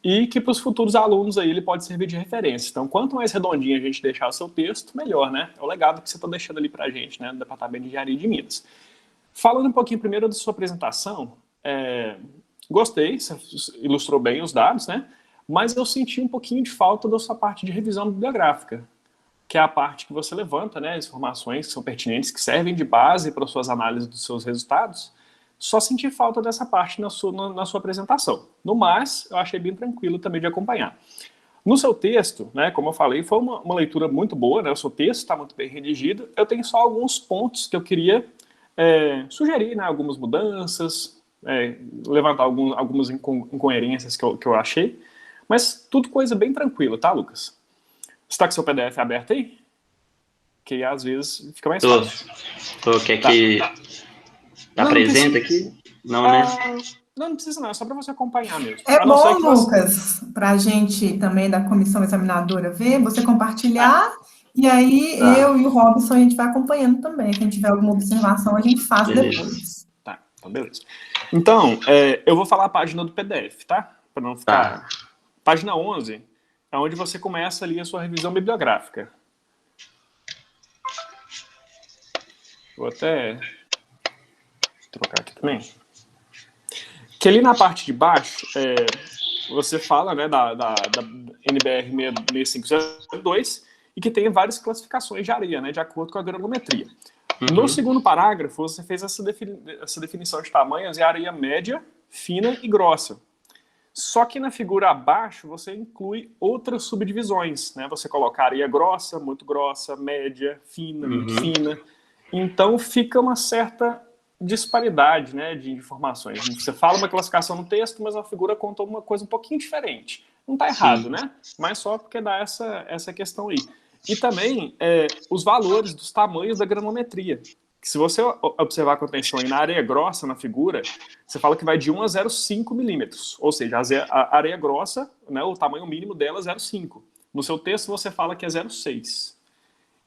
e que para os futuros alunos aí ele pode servir de referência. Então, quanto mais redondinho a gente deixar o seu texto, melhor, né? É o legado que você está deixando ali para a gente, né, no Departamento de Engenharia de Minas. Falando um pouquinho primeiro da sua apresentação, gostei, você ilustrou bem os dados, né? Mas eu senti um pouquinho de falta da sua parte de revisão bibliográfica, que é a parte que você levanta, né, as informações que são pertinentes, que servem de base para as suas análises dos seus resultados. Só senti falta dessa parte na sua apresentação. No mais, eu achei bem tranquilo também de acompanhar. No seu texto, né, como eu falei, foi uma leitura muito boa, né, o seu texto está muito bem redigido. Eu tenho só alguns pontos que eu queria sugerir, né, algumas mudanças, levantar algumas incoerências que eu achei, mas tudo coisa bem tranquila, tá, Lucas? Você está com seu PDF aberto aí? Porque às vezes fica mais Tô. fácil. Quer Tá. que apresenta aqui? Não, né? Não precisa não, é só para você acompanhar mesmo. É A não ser bom, que você... Lucas, para a gente também da comissão examinadora ver, você compartilhar, e aí Tá. eu e o Robson a gente vai acompanhando também. Quem tiver alguma observação, a gente faz Beleza. depois. Tá, então beleza. Então, eu vou falar a página do PDF, tá? Para não ficar... Tá. Página 11 é onde você começa ali a sua revisão bibliográfica. Vou até trocar aqui também. Que ali na parte de baixo, você fala, né, da NBR 6502 e que tem várias classificações de areia, né, de acordo com a granulometria. No segundo parágrafo, você fez essa definição de tamanhos, é areia média, fina e grossa. Só que na figura abaixo, você inclui outras subdivisões, né? Você coloca areia grossa, muito grossa, média, fina, muito fina. Então, fica uma certa disparidade, né, de informações. Você fala uma classificação no texto, mas a figura conta uma coisa um pouquinho diferente. Não está errado, né? Mas só porque dá essa questão aí. E também os valores dos tamanhos da granulometria. Se você observar com atenção aí na areia grossa, na figura, você fala que vai de 1 a 0,5 milímetros. Ou seja, a areia grossa, né, o tamanho mínimo dela é 0,5. No seu texto você fala que é 0,6.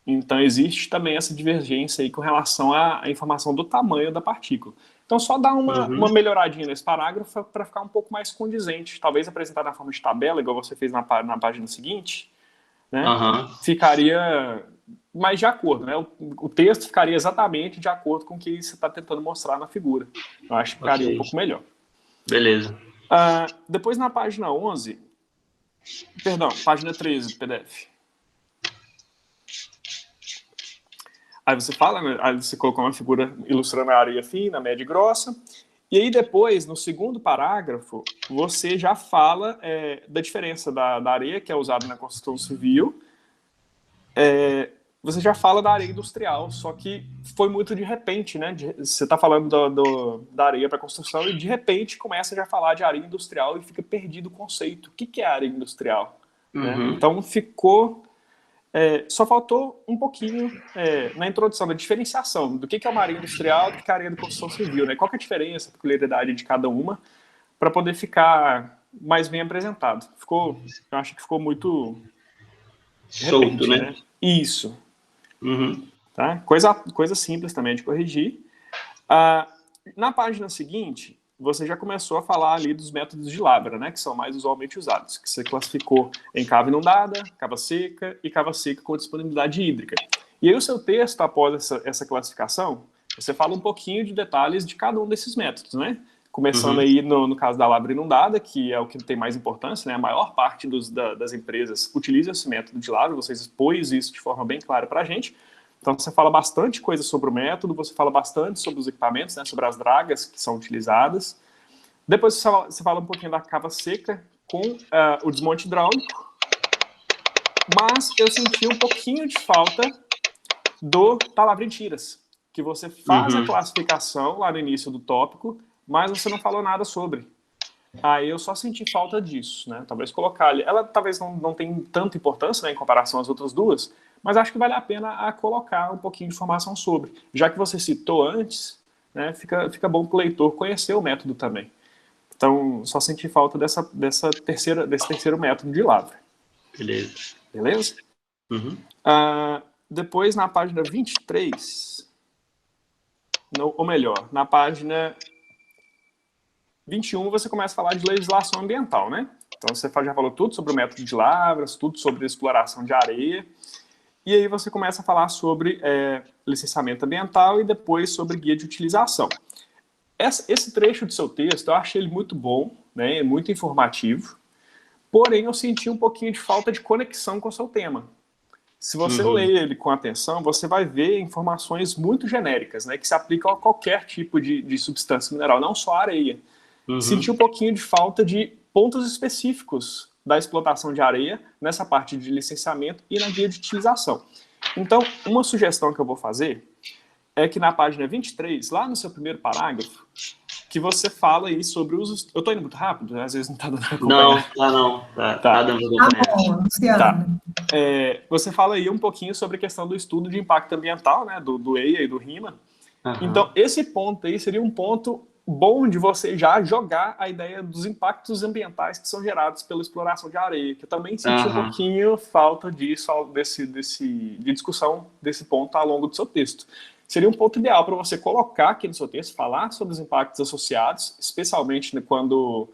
Então existe também essa divergência aí com relação à informação do tamanho da partícula. Então só dá uma melhoradinha nesse parágrafo para ficar um pouco mais condizente. Talvez apresentar na forma de tabela, igual você fez na página seguinte, né? Ficaria mais de acordo, né? O texto ficaria exatamente de acordo com o que você está tentando mostrar na figura. Eu acho que ficaria um pouco melhor. Beleza. Depois na página 11, perdão, página 13 do PDF. Aí você fala, né? Aí você colocou uma figura ilustrando a areia fina, média e grossa. E aí depois, no segundo parágrafo, você já fala da diferença da areia que é usada na construção civil. Você já fala da areia industrial, só que foi muito de repente, né? Você está falando da areia para construção e de repente começa já a falar de areia industrial e fica perdido o conceito. O que é areia industrial? Né? Então ficou... só faltou um pouquinho na introdução da diferenciação do que é uma areia industrial e do que é a areia de construção civil, né? Qual que é a diferença, a peculiaridade de cada uma, para poder ficar mais bem apresentado. Eu acho que ficou muito solto, né? Isso. Tá? Coisa simples também de corrigir. Na página seguinte, você já começou a falar ali dos métodos de lavra, né, que são mais usualmente usados, que você classificou em cava inundada, cava seca e cava seca com disponibilidade hídrica. E aí o seu texto, após essa classificação, você fala um pouquinho de detalhes de cada um desses métodos, né? Começando aí no caso da lavra inundada, que é o que tem mais importância, né? A maior parte das empresas utiliza esse método de lavra, vocês expôs isso de forma bem clara para a gente. Então você fala bastante coisa sobre o método, você fala bastante sobre os equipamentos, né? Sobre as dragas que são utilizadas. Depois você fala um pouquinho da cava seca com o desmonte hidráulico. Mas eu senti um pouquinho de falta da lavra em tiras, que você faz a classificação lá no início do tópico, mas você não falou nada sobre. Aí eu só senti falta disso, né? Talvez colocar ali. Ela talvez não tenha tanta importância, né, em comparação às outras duas, mas acho que vale a pena colocar um pouquinho de informação sobre. Já que você citou antes, né, fica bom para o leitor conhecer o método também. Então, só senti falta desse terceiro método de lavra. Beleza? Depois, na página 23, ou melhor, na página 21, você começa a falar de legislação ambiental, né? Então, você já falou tudo sobre o método de lavras, tudo sobre exploração de areia, e aí você começa a falar sobre licenciamento ambiental e depois sobre guia de utilização. Esse trecho do seu texto, eu achei ele muito bom, né? Muito informativo, porém eu senti um pouquinho de falta de conexão com o seu tema. Se você ler ele com atenção, você vai ver informações muito genéricas, né? Que se aplicam a qualquer tipo de substância mineral, não só a areia. Senti um pouquinho de falta de pontos específicos da explotação de areia nessa parte de licenciamento e na guia de utilização. Então, uma sugestão que eu vou fazer é que na página 23, lá no seu primeiro parágrafo, que você fala aí sobre os... Eu tô indo muito rápido, né? Às vezes não tá dando pra acompanhar. Não. Tá dando pra acompanhar. Bom, Luciano. Tá. Você fala aí um pouquinho sobre a questão do estudo de impacto ambiental, né? Do EIA e do RIMA. Então, esse ponto aí seria um ponto bom de você já jogar a ideia dos impactos ambientais que são gerados pela exploração de areia, que eu também senti um pouquinho falta disso, de discussão desse ponto ao longo do seu texto. Seria um ponto ideal para você colocar aqui no seu texto, falar sobre os impactos associados, especialmente quando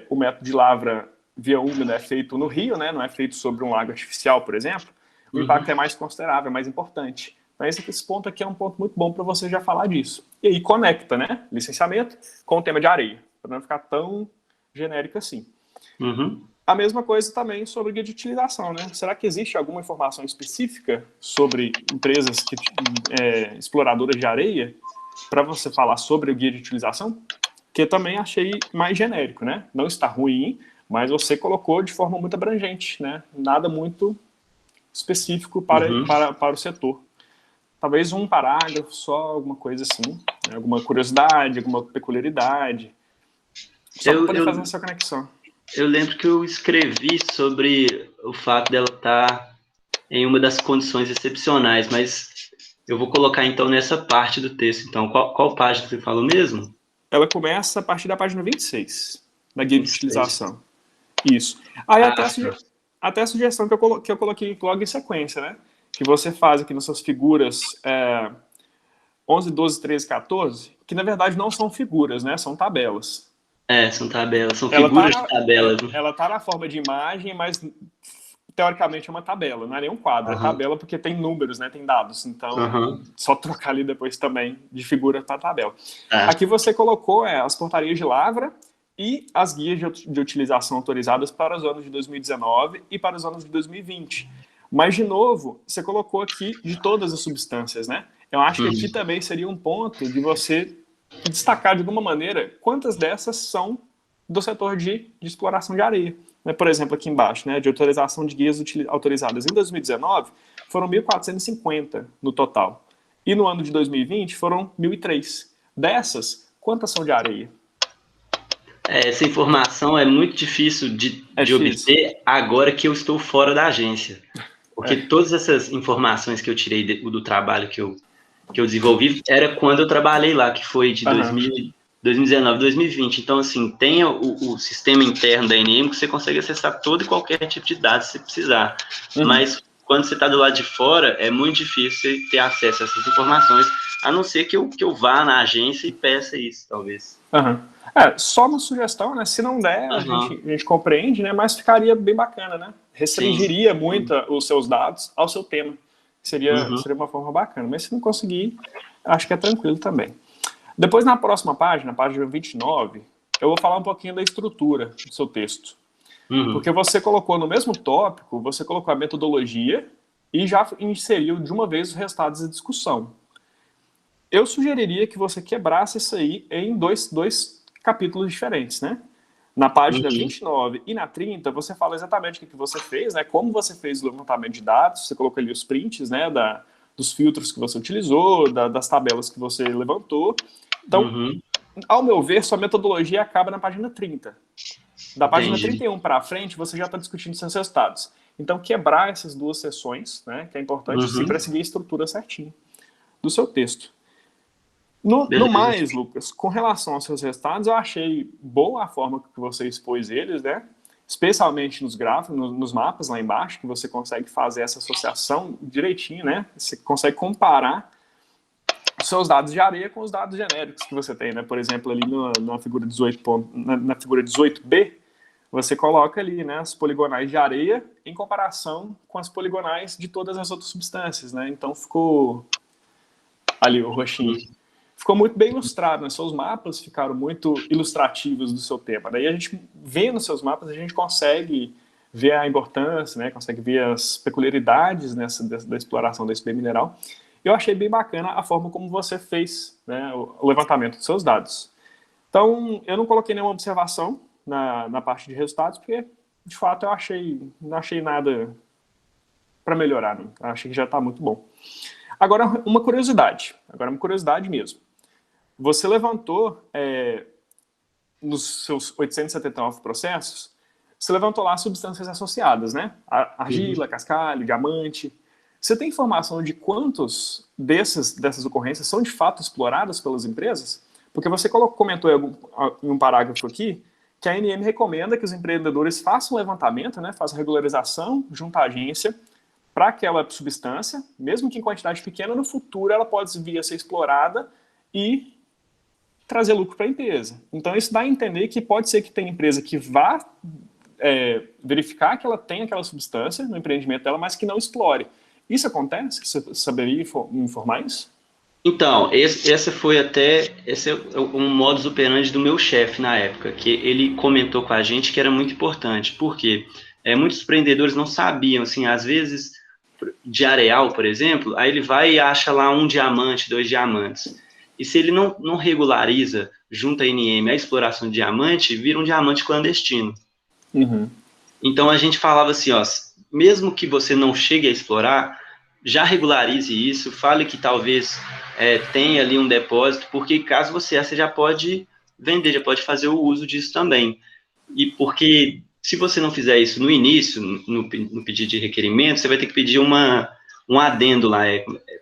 o método de lavra via úmida é feito no rio, né, não é feito sobre um lago artificial, por exemplo. O impacto é mais considerável, é mais importante. Então, esse ponto aqui é um ponto muito bom para você já falar disso. E aí conecta, né, licenciamento com o tema de areia, para não ficar tão genérico assim. A mesma coisa também sobre guia de utilização, né? Será que existe alguma informação específica sobre empresas exploradoras de areia para você falar sobre o guia de utilização? Que eu também achei mais genérico, né? Não está ruim, mas você colocou de forma muito abrangente, né? Nada muito específico para o setor. Talvez um parágrafo só, alguma coisa assim, né? Alguma curiosidade, alguma peculiaridade, só para poder fazer essa conexão. Eu lembro que eu escrevi sobre o fato dela estar em uma das condições excepcionais, mas eu vou colocar então nessa parte do texto. Então, qual página você falou mesmo? Ela começa a partir da página 26, da guia de utilização. Isso. Aí até a sugestão que eu coloquei logo em sequência, né? Que você faz aqui nas suas figuras 11, 12, 13, 14, que na verdade não são figuras, né? São tabelas. São tabelas, são figuras de tabelas. Ela está na forma de imagem, mas teoricamente é uma tabela, não é nem um quadro, é tabela porque tem números, né? Tem dados, então só trocar ali depois também de figura para tabela. Aqui você colocou as portarias de lavra e as guias de utilização autorizadas para os anos de 2019 e para os anos de 2020. Mas, de novo, você colocou aqui de todas as substâncias, né? Eu acho que aqui também seria um ponto de você destacar de alguma maneira quantas dessas são do setor de exploração de areia. Por exemplo, aqui embaixo, né, de autorização de guias autorizadas em 2019, foram 1.450 no total. E no ano de 2020 foram 1.003. Dessas, quantas são de areia? Essa informação é muito difícil de obter agora que eu estou fora da agência. Porque todas essas informações que eu tirei do trabalho que eu desenvolvi era quando eu trabalhei lá, que foi de 2019, 2020. Então, assim, tem o sistema interno da ANM que você consegue acessar todo e qualquer tipo de dados se precisar. Mas quando você está do lado de fora, é muito difícil você ter acesso a essas informações, a não ser que eu vá na agência e peça isso, talvez. Só uma sugestão, né? Se não der, a gente compreende, né? Mas ficaria bem bacana, né? Restringiria muito os seus dados ao seu tema. Seria uma forma bacana. Mas se não conseguir, acho que é tranquilo também. Depois, na próxima página, página 29, eu vou falar um pouquinho da estrutura do seu texto. Porque você colocou no mesmo tópico, você colocou a metodologia e já inseriu de uma vez os resultados da discussão. Eu sugeriria que você quebrasse isso aí em dois capítulos diferentes, né? Na página 29 e na 30, você fala exatamente o que você fez, né? Como você fez o levantamento de dados, você colocou ali os prints, né? Dos filtros que você utilizou, das tabelas que você levantou. Então, ao meu ver, sua metodologia acaba na página 30. Da página 31 para frente, você já está discutindo seus resultados. Então, quebrar essas duas sessões, né? Que é importante sim, para seguir a estrutura certinha do seu texto. No mais, Lucas, com relação aos seus resultados, eu achei boa a forma que você expôs eles, né? Especialmente nos gráficos, nos mapas lá embaixo, que você consegue fazer essa associação direitinho, né? Você consegue comparar os seus dados de areia com os dados genéricos que você tem, né? Por exemplo, ali na figura 18, na figura 18B, você coloca ali, né, as poligonais de areia em comparação com as poligonais de todas as outras substâncias, né? Então ficou ali o roxinho. Ficou muito bem ilustrado, né? Seus mapas ficaram muito ilustrativos do seu tema. Daí a gente, vendo seus mapas, a gente consegue ver a importância, né? Consegue ver as peculiaridades da exploração desse bem mineral. Eu achei bem bacana a forma como você fez, né, o levantamento dos seus dados. Então, eu não coloquei nenhuma observação na parte de resultados, porque, de fato, não achei nada para melhorar. Não. Achei que já está muito bom. Agora uma curiosidade mesmo. você levantou, nos seus 879 processos, você levantou lá substâncias associadas, né? Argila, cascalho, diamante. Você tem informação de quantos dessas ocorrências são de fato exploradas pelas empresas? Porque você comentou em um parágrafo aqui que a ANM recomenda que os empreendedores façam levantamento, né, façam regularização junto à agência para aquela substância, mesmo que em quantidade pequena, no futuro ela pode vir a ser explorada e trazer lucro para a empresa. Então isso dá a entender que pode ser que tenha empresa que vá verificar que ela tem aquela substância no empreendimento dela, mas que não explore. Isso acontece? Você saberia me informar isso? Então, esse é um modus operandi do meu chefe na época, que ele comentou com a gente que era muito importante, porque muitos empreendedores não sabiam, assim, às vezes, de areal, por exemplo, aí ele vai e acha lá 1 diamante, 2 diamantes, e se ele não regulariza junto à ANM a exploração de diamante, vira um diamante clandestino. Uhum. Então a gente falava assim, ó, mesmo que você não chegue a explorar, já regularize isso, fale que talvez tenha ali um depósito, porque caso você já pode vender, já pode fazer o uso disso também. E porque se você não fizer isso no início, no pedido de requerimento, você vai ter que pedir um adendo lá,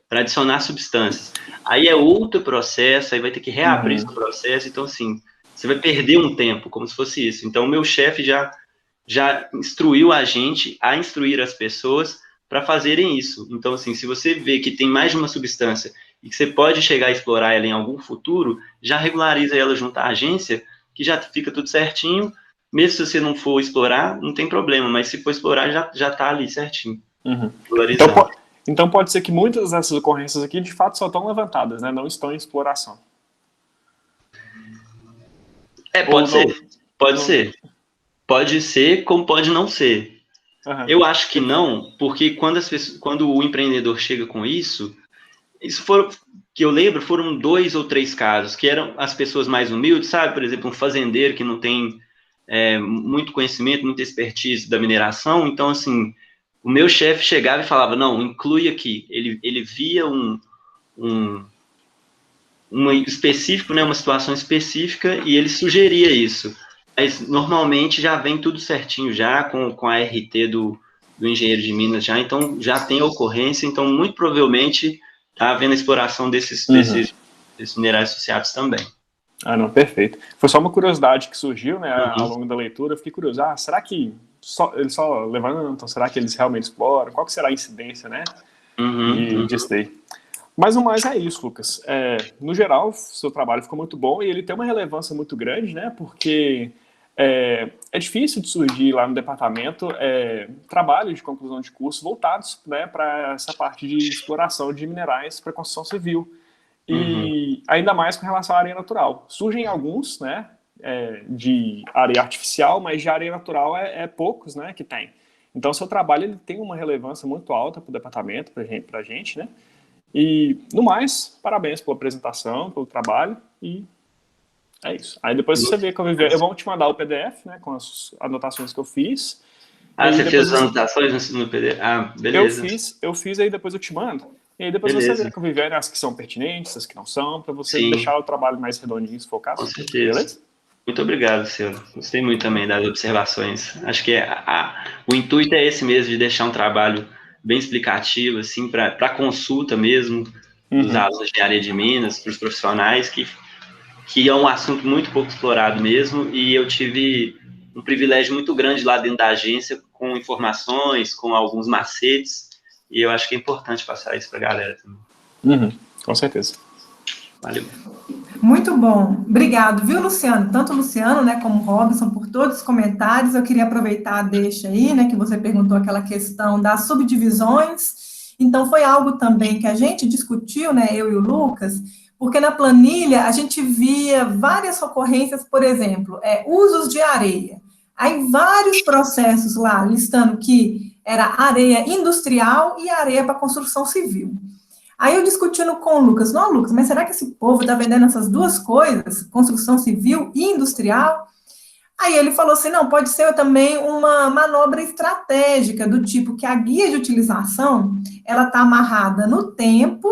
para adicionar substâncias. Aí é outro processo, aí vai ter que reabrir esse processo, então assim, você vai perder um tempo, como se fosse isso. Então o meu chefe já instruiu a gente a instruir as pessoas para fazerem isso. Então, assim, se você vê que tem mais de uma substância e que você pode chegar a explorar ela em algum futuro, já regulariza ela junto à agência, que já fica tudo certinho. Mesmo se você não for explorar, não tem problema, mas se for explorar, já está ali certinho. Uhum. Regularizado. Então pode ser que muitas dessas ocorrências aqui, de fato, só estão levantadas, né? Não estão em exploração. Pode ser. Pode ser, como pode não ser. Uhum. Eu acho que não, porque quando o empreendedor chega com isso que eu lembro, foram 2 ou 3 casos, que eram as pessoas mais humildes, sabe? Por exemplo, um fazendeiro que não tem muito conhecimento, muita expertise da mineração. Então, assim, o meu chefe chegava e falava, não, inclui aqui. Ele via um específico, né, uma situação específica, e ele sugeria isso. Mas, normalmente, já vem tudo certinho já, com a RT do engenheiro de Minas já, então já tem a ocorrência, então muito provavelmente está havendo a exploração desses minerais associados também. Ah, não, perfeito. Foi só uma curiosidade que surgiu, né, ao longo da leitura, eu fiquei curioso, será que eles só levantam, será que eles realmente exploram, qual que será a incidência, né, disso daí? Mas o mais é isso, Lucas. No geral, seu trabalho ficou muito bom e ele tem uma relevância muito grande, né? Porque é difícil de surgir lá no departamento trabalho de conclusão de curso voltados, né, para essa parte de exploração de minerais para construção civil. E ainda mais com relação à areia natural. Surgem alguns, né, de areia artificial, mas de areia natural poucos, né, que tem. Então, seu trabalho ele tem uma relevância muito alta para o departamento, para a gente, né? E, no mais, parabéns pela apresentação, pelo trabalho, e é isso. Aí depois você vê que eu vou te mandar o PDF, né, com as anotações que eu fiz. Você fez as anotações no PDF? Beleza. Eu fiz, aí depois eu te mando. E aí depois você vê que eu viver as que são pertinentes, as que não são, para você deixar o trabalho mais redondinho, se for o caso. Com certeza. Beleza? Muito obrigado, senhor. Gostei muito também das observações. Acho que o intuito é esse mesmo, de deixar um trabalho bem explicativo, assim, para consulta mesmo, dos alunos de engenharia de Minas, para os profissionais, que é um assunto muito pouco explorado mesmo, e eu tive um privilégio muito grande lá dentro da agência, com informações, com alguns macetes, e eu acho que é importante passar isso para a galera também. Com certeza. Valeu. Muito bom. Obrigado, viu, Luciano? Tanto o Luciano, né, como o Robson, por todos os comentários. Eu queria aproveitar a deixa aí, né, que você perguntou aquela questão das subdivisões. Então, foi algo também que a gente discutiu, né, eu e o Lucas, porque na planilha a gente via várias ocorrências, por exemplo, usos de areia. Aí, vários processos lá, listando que era areia industrial e areia para construção civil. Aí eu discutindo com o Lucas, não, Lucas, mas será que esse povo está vendendo essas duas coisas, construção civil e industrial? Aí ele falou assim, não, pode ser também uma manobra estratégica, do tipo que a guia de utilização, ela está amarrada no tempo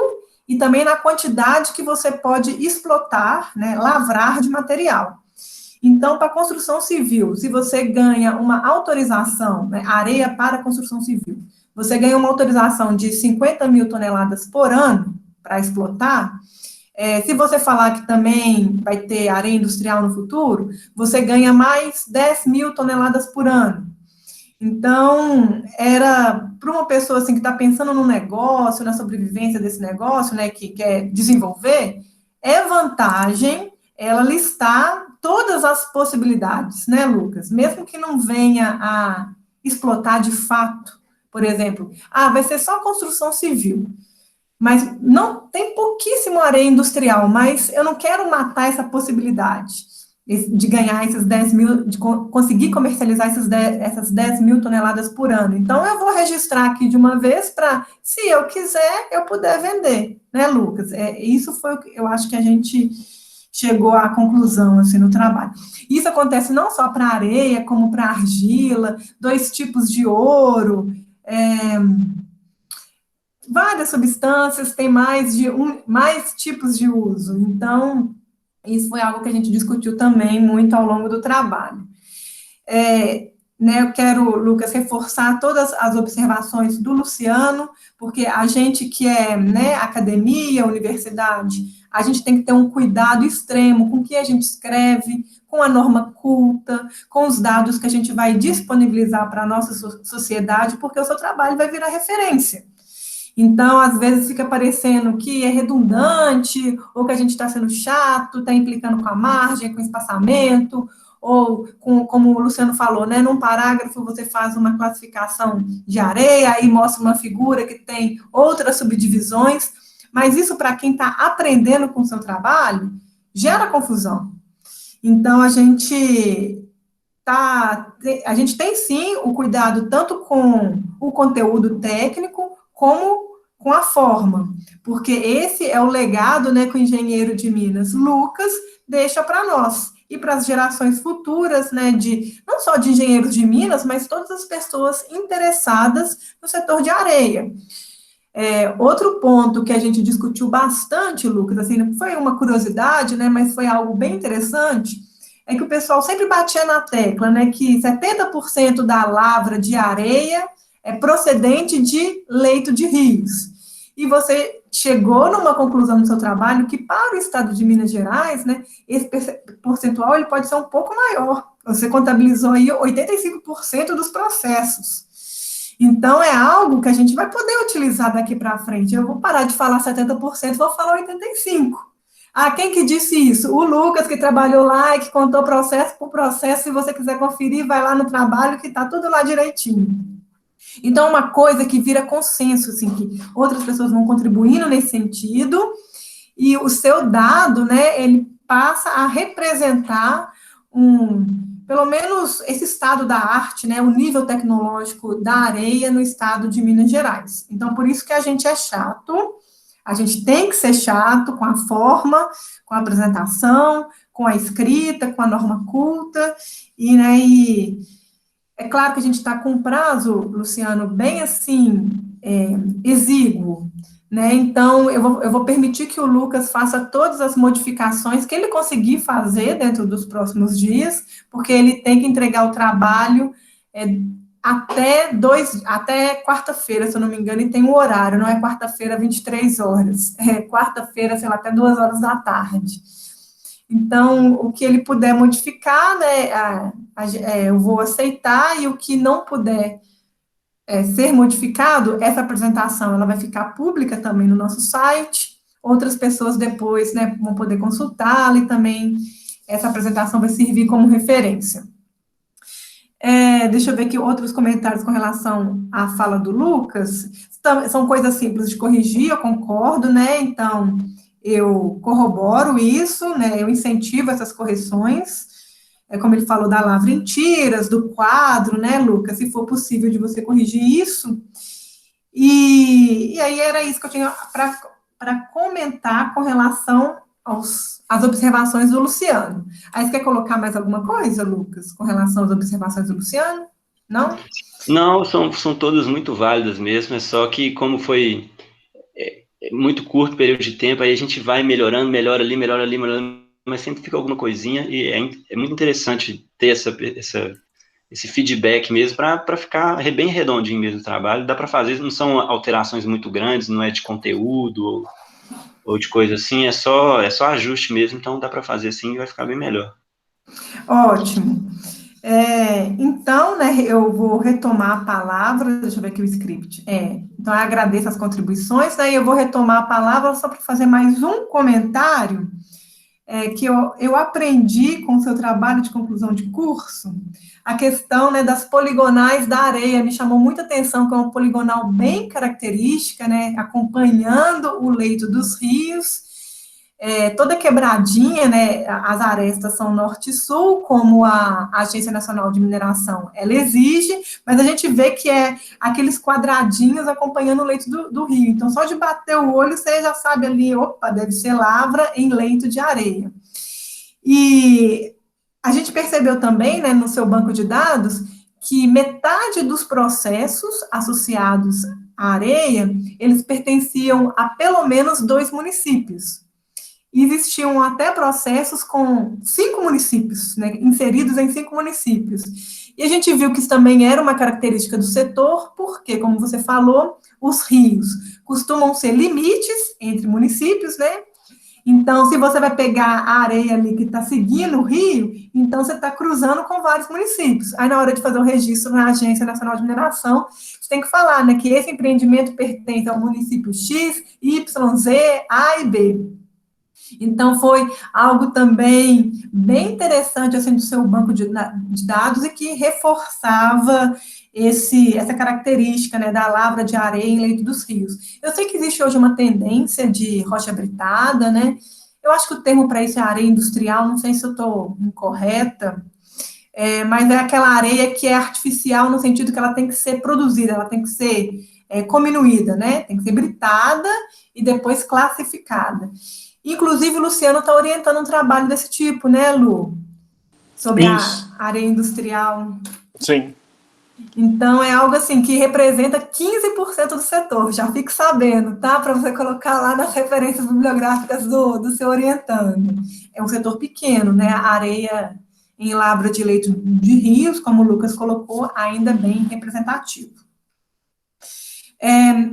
e também na quantidade que você pode explotar, né, lavrar de material. Então, para construção civil, se você ganha uma autorização, né, areia para construção civil, você ganha uma autorização de 50 mil toneladas por ano para explotar. Se você falar que também vai ter areia industrial no futuro, você ganha mais 10 mil toneladas por ano. Então, era para uma pessoa assim, que está pensando no negócio, na sobrevivência desse negócio, né, que quer desenvolver, é vantagem ela listar todas as possibilidades, né, Lucas? Mesmo que não venha a explotar de fato, por exemplo, vai ser só construção civil. Mas não tem pouquíssimo areia industrial, mas eu não quero matar essa possibilidade de ganhar esses 10 mil, de conseguir comercializar essas 10 mil toneladas por ano. Então, eu vou registrar aqui de uma vez para, se eu quiser, eu puder vender, né, Lucas? Isso foi o que eu acho que a gente chegou à conclusão, assim, no trabalho. Isso acontece não só para areia, como para argila, 2 tipos de ouro, várias substâncias, tem mais tipos de uso. Então, isso foi algo que a gente discutiu também muito ao longo do trabalho. Eu quero, Lucas, reforçar todas as observações do Luciano, porque a gente que é, né, academia, universidade, a gente tem que ter um cuidado extremo com o que a gente escreve, com a norma culta, com os dados que a gente vai disponibilizar para a nossa sociedade, porque o seu trabalho vai virar referência. Então, às vezes fica parecendo que é redundante, ou que a gente está sendo chato, está implicando com a margem, com o espaçamento, ou, como o Luciano falou, né, num parágrafo você faz uma classificação de areia, aí mostra uma figura que tem outras subdivisões, mas isso, para quem está aprendendo com o seu trabalho, gera confusão. Então, a gente tem, sim, o cuidado tanto com o conteúdo técnico, como com a forma, porque esse é o legado, né, que o engenheiro de Minas, Lucas, deixa para nós, e para as gerações futuras, né, não só de engenheiros de Minas, mas todas as pessoas interessadas no setor de areia. Outro ponto que a gente discutiu bastante, Lucas, assim, não foi uma curiosidade, né, mas foi algo bem interessante, é que o pessoal sempre batia na tecla, né, que 70% da lavra de areia é procedente de leito de rios. E você chegou numa conclusão no seu trabalho que, para o estado de Minas Gerais, né, esse percentual ele pode ser um pouco maior. Você contabilizou aí 85% dos processos. Então, é algo que a gente vai poder utilizar daqui para frente. Eu vou parar de falar 70%, vou falar 85%. Quem que disse isso? O Lucas, que trabalhou lá e que contou processo por processo. Se você quiser conferir, vai lá no trabalho, que está tudo lá direitinho. Então, uma coisa que vira consenso, assim, que outras pessoas vão contribuindo nesse sentido, e o seu dado, né, ele passa a representar pelo menos esse estado da arte, né, o nível tecnológico da areia no estado de Minas Gerais. Então, por isso que a gente é chato, a gente tem que ser chato com a forma, com a apresentação, com a escrita, com a norma culta, e é claro que a gente está com um prazo, Luciano, bem assim, exíguo, né? Então, eu vou permitir que o Lucas faça todas as modificações que ele conseguir fazer dentro dos próximos dias, porque ele tem que entregar o trabalho até quarta-feira, se eu não me engano, e tem um horário, não é quarta-feira, 23 horas, é quarta-feira, sei lá, até 2 horas da tarde. Então, o que ele puder modificar, né, eu vou aceitar, e o que não puder ser modificado, essa apresentação ela vai ficar pública também no nosso site, outras pessoas depois, né, vão poder consultá-la, e também essa apresentação vai servir como referência. Deixa eu ver aqui outros comentários com relação à fala do Lucas. São coisas simples de corrigir, eu concordo, né, então eu corroboro isso, né, eu incentivo essas correções, como ele falou da lavra em tiras, do quadro, né, Lucas, se for possível de você corrigir isso, e aí era isso que eu tinha para comentar com relação às observações do Luciano. Aí você quer colocar mais alguma coisa, Lucas, com relação às observações do Luciano? Não? Não, são todas muito válidas mesmo, é só que como foi muito curto período de tempo, aí a gente vai melhorando, melhora ali, melhorando, mas sempre fica alguma coisinha, e é muito interessante ter esse feedback mesmo, para ficar bem redondinho mesmo o trabalho. Dá para fazer, não são alterações muito grandes, não é de conteúdo ou de coisa assim, é só ajuste mesmo, então dá para fazer assim e vai ficar bem melhor. Ótimo. Então, né, eu vou retomar a palavra, deixa eu ver aqui o script. Então, eu agradeço as contribuições, daí eu vou retomar a palavra só para fazer mais um comentário, que eu aprendi com o seu trabalho de conclusão de curso, a questão, né, das poligonais da areia, me chamou muita atenção, que é uma poligonal bem característica, né, acompanhando o leito dos rios, toda quebradinha, né, as arestas são norte e sul, como a Agência Nacional de Mineração, ela exige, mas a gente vê que é aqueles quadradinhos acompanhando o leito do rio, então só de bater o olho você já sabe ali, opa, deve ser lavra em leito de areia. E a gente percebeu também, né, no seu banco de dados, que metade dos processos associados à areia, eles pertenciam a pelo menos 2 municípios. Existiam até processos com 5 municípios, né, inseridos em 5 municípios. E a gente viu que isso também era uma característica do setor, porque, como você falou, os rios costumam ser limites entre municípios, né? Então, se você vai pegar a areia ali que está seguindo o rio, então você está cruzando com vários municípios. Aí, na hora de fazer o registro na Agência Nacional de Mineração, você tem que falar, né, que esse empreendimento pertence ao município X, Y, Z, A e B. Então, foi algo também bem interessante, assim, do seu banco de dados e que reforçava essa característica, né, da lavra de areia em leito dos rios. Eu sei que existe hoje uma tendência de rocha britada, né, eu acho que o termo para isso é areia industrial, não sei se eu estou incorreta, mas é aquela areia que é artificial no sentido que ela tem que ser produzida, ela tem que ser cominuída, né, tem que ser britada e depois classificada. Inclusive, o Luciano está orientando um trabalho desse tipo, né, Lu? Sobre Isso. a areia industrial. Sim. Então, é algo assim que representa 15% do setor, já fique sabendo, tá? Para você colocar lá nas referências bibliográficas do seu orientando. É um setor pequeno, né? A areia em lavra de leito de rios, como o Lucas colocou, ainda bem representativo.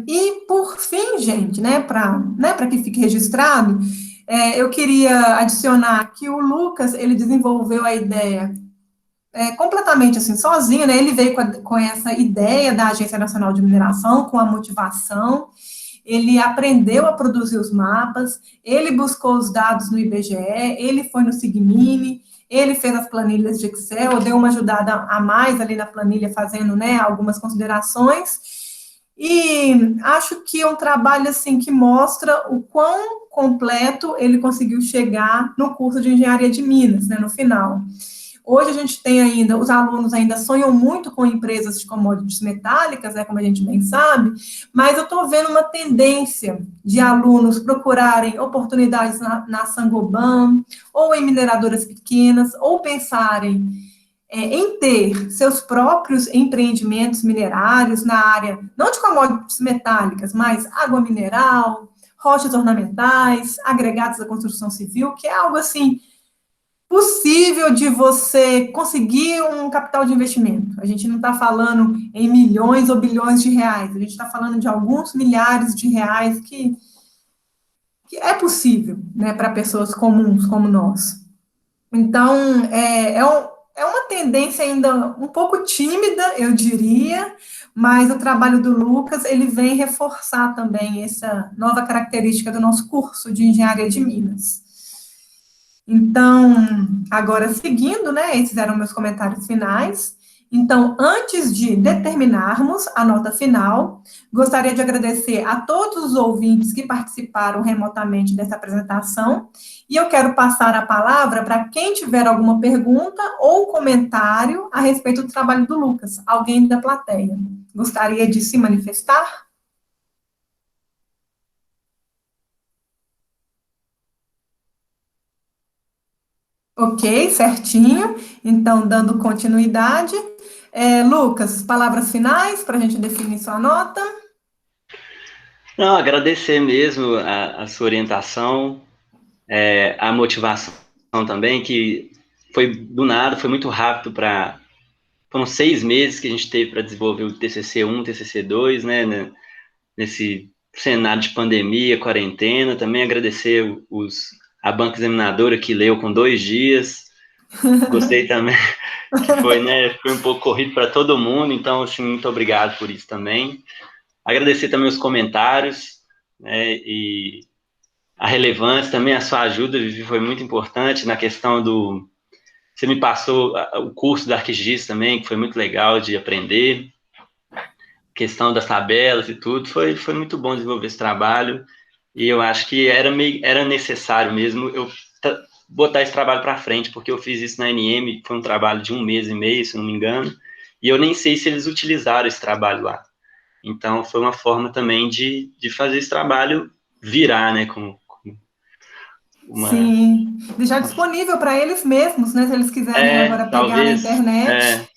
E, por fim, gente, né, para que fique registrado, eu queria adicionar que o Lucas, ele desenvolveu a ideia completamente assim, sozinho, né, ele veio com essa ideia da Agência Nacional de Mineração, com a motivação, ele aprendeu a produzir os mapas, ele buscou os dados no IBGE, ele foi no Sigmine, ele fez as planilhas de Excel, deu uma ajudada a mais ali na planilha, fazendo, né, algumas considerações. E acho que é um trabalho, assim, que mostra o quão completo ele conseguiu chegar no curso de Engenharia de Minas, né, no final. Hoje a gente tem ainda, os alunos ainda sonham muito com empresas de commodities metálicas, né, como a gente bem sabe, mas eu estou vendo uma tendência de alunos procurarem oportunidades na Saint-Gobain, ou em mineradoras pequenas, ou pensarem em ter seus próprios empreendimentos minerários na área, não de commodities metálicas, mas água mineral, rochas ornamentais, agregados da construção civil, que é algo assim possível de você conseguir um capital de investimento. A gente não está falando em milhões ou bilhões de reais, a gente está falando de alguns milhares de reais que é possível, né, para pessoas comuns como nós. Então, é uma tendência ainda um pouco tímida, eu diria, mas o trabalho do Lucas, ele vem reforçar também essa nova característica do nosso curso de Engenharia de Minas. Então, agora seguindo, né, esses eram meus comentários finais. Então, antes de determinarmos a nota final, gostaria de agradecer a todos os ouvintes que participaram remotamente dessa apresentação, e eu quero passar a palavra para quem tiver alguma pergunta ou comentário a respeito do trabalho do Lucas. Alguém da plateia gostaria de se manifestar? Ok, certinho. Então, dando continuidade. Lucas, palavras finais para a gente definir sua nota? Não, agradecer mesmo a sua orientação, a motivação também, que foi do nada, foi muito rápido para... Foram 6 meses que a gente teve para desenvolver o TCC1, TCC2, né, nesse cenário de pandemia, quarentena. Também agradecer a banca examinadora que leu com 2 dias. Gostei também, que foi, né, foi um pouco corrido para todo mundo, então, assim, muito obrigado por isso também. Agradecer também os comentários, né, e a relevância também, a sua ajuda, Vivi, foi muito importante na questão do... Você me passou o curso da ArcGIS também, que foi muito legal de aprender, questão das tabelas e tudo, foi muito bom desenvolver esse trabalho, e eu acho que era necessário mesmo eu botar esse trabalho para frente, porque eu fiz isso na NM, foi um trabalho de 1 mês e meio, se não me engano, e eu nem sei se eles utilizaram esse trabalho lá. Então, foi uma forma também de fazer esse trabalho virar, né, como uma... Sim, deixar disponível para eles mesmos, né? Se eles quiserem agora pegar na Talvez, internet.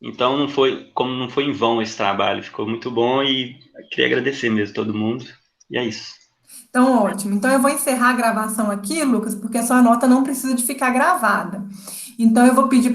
então como não foi em vão esse trabalho, ficou muito bom e queria agradecer mesmo todo mundo, e é isso. Então, ótimo. Então, eu vou encerrar a gravação aqui, Lucas, porque a sua nota não precisa de ficar gravada. Então, eu vou pedir para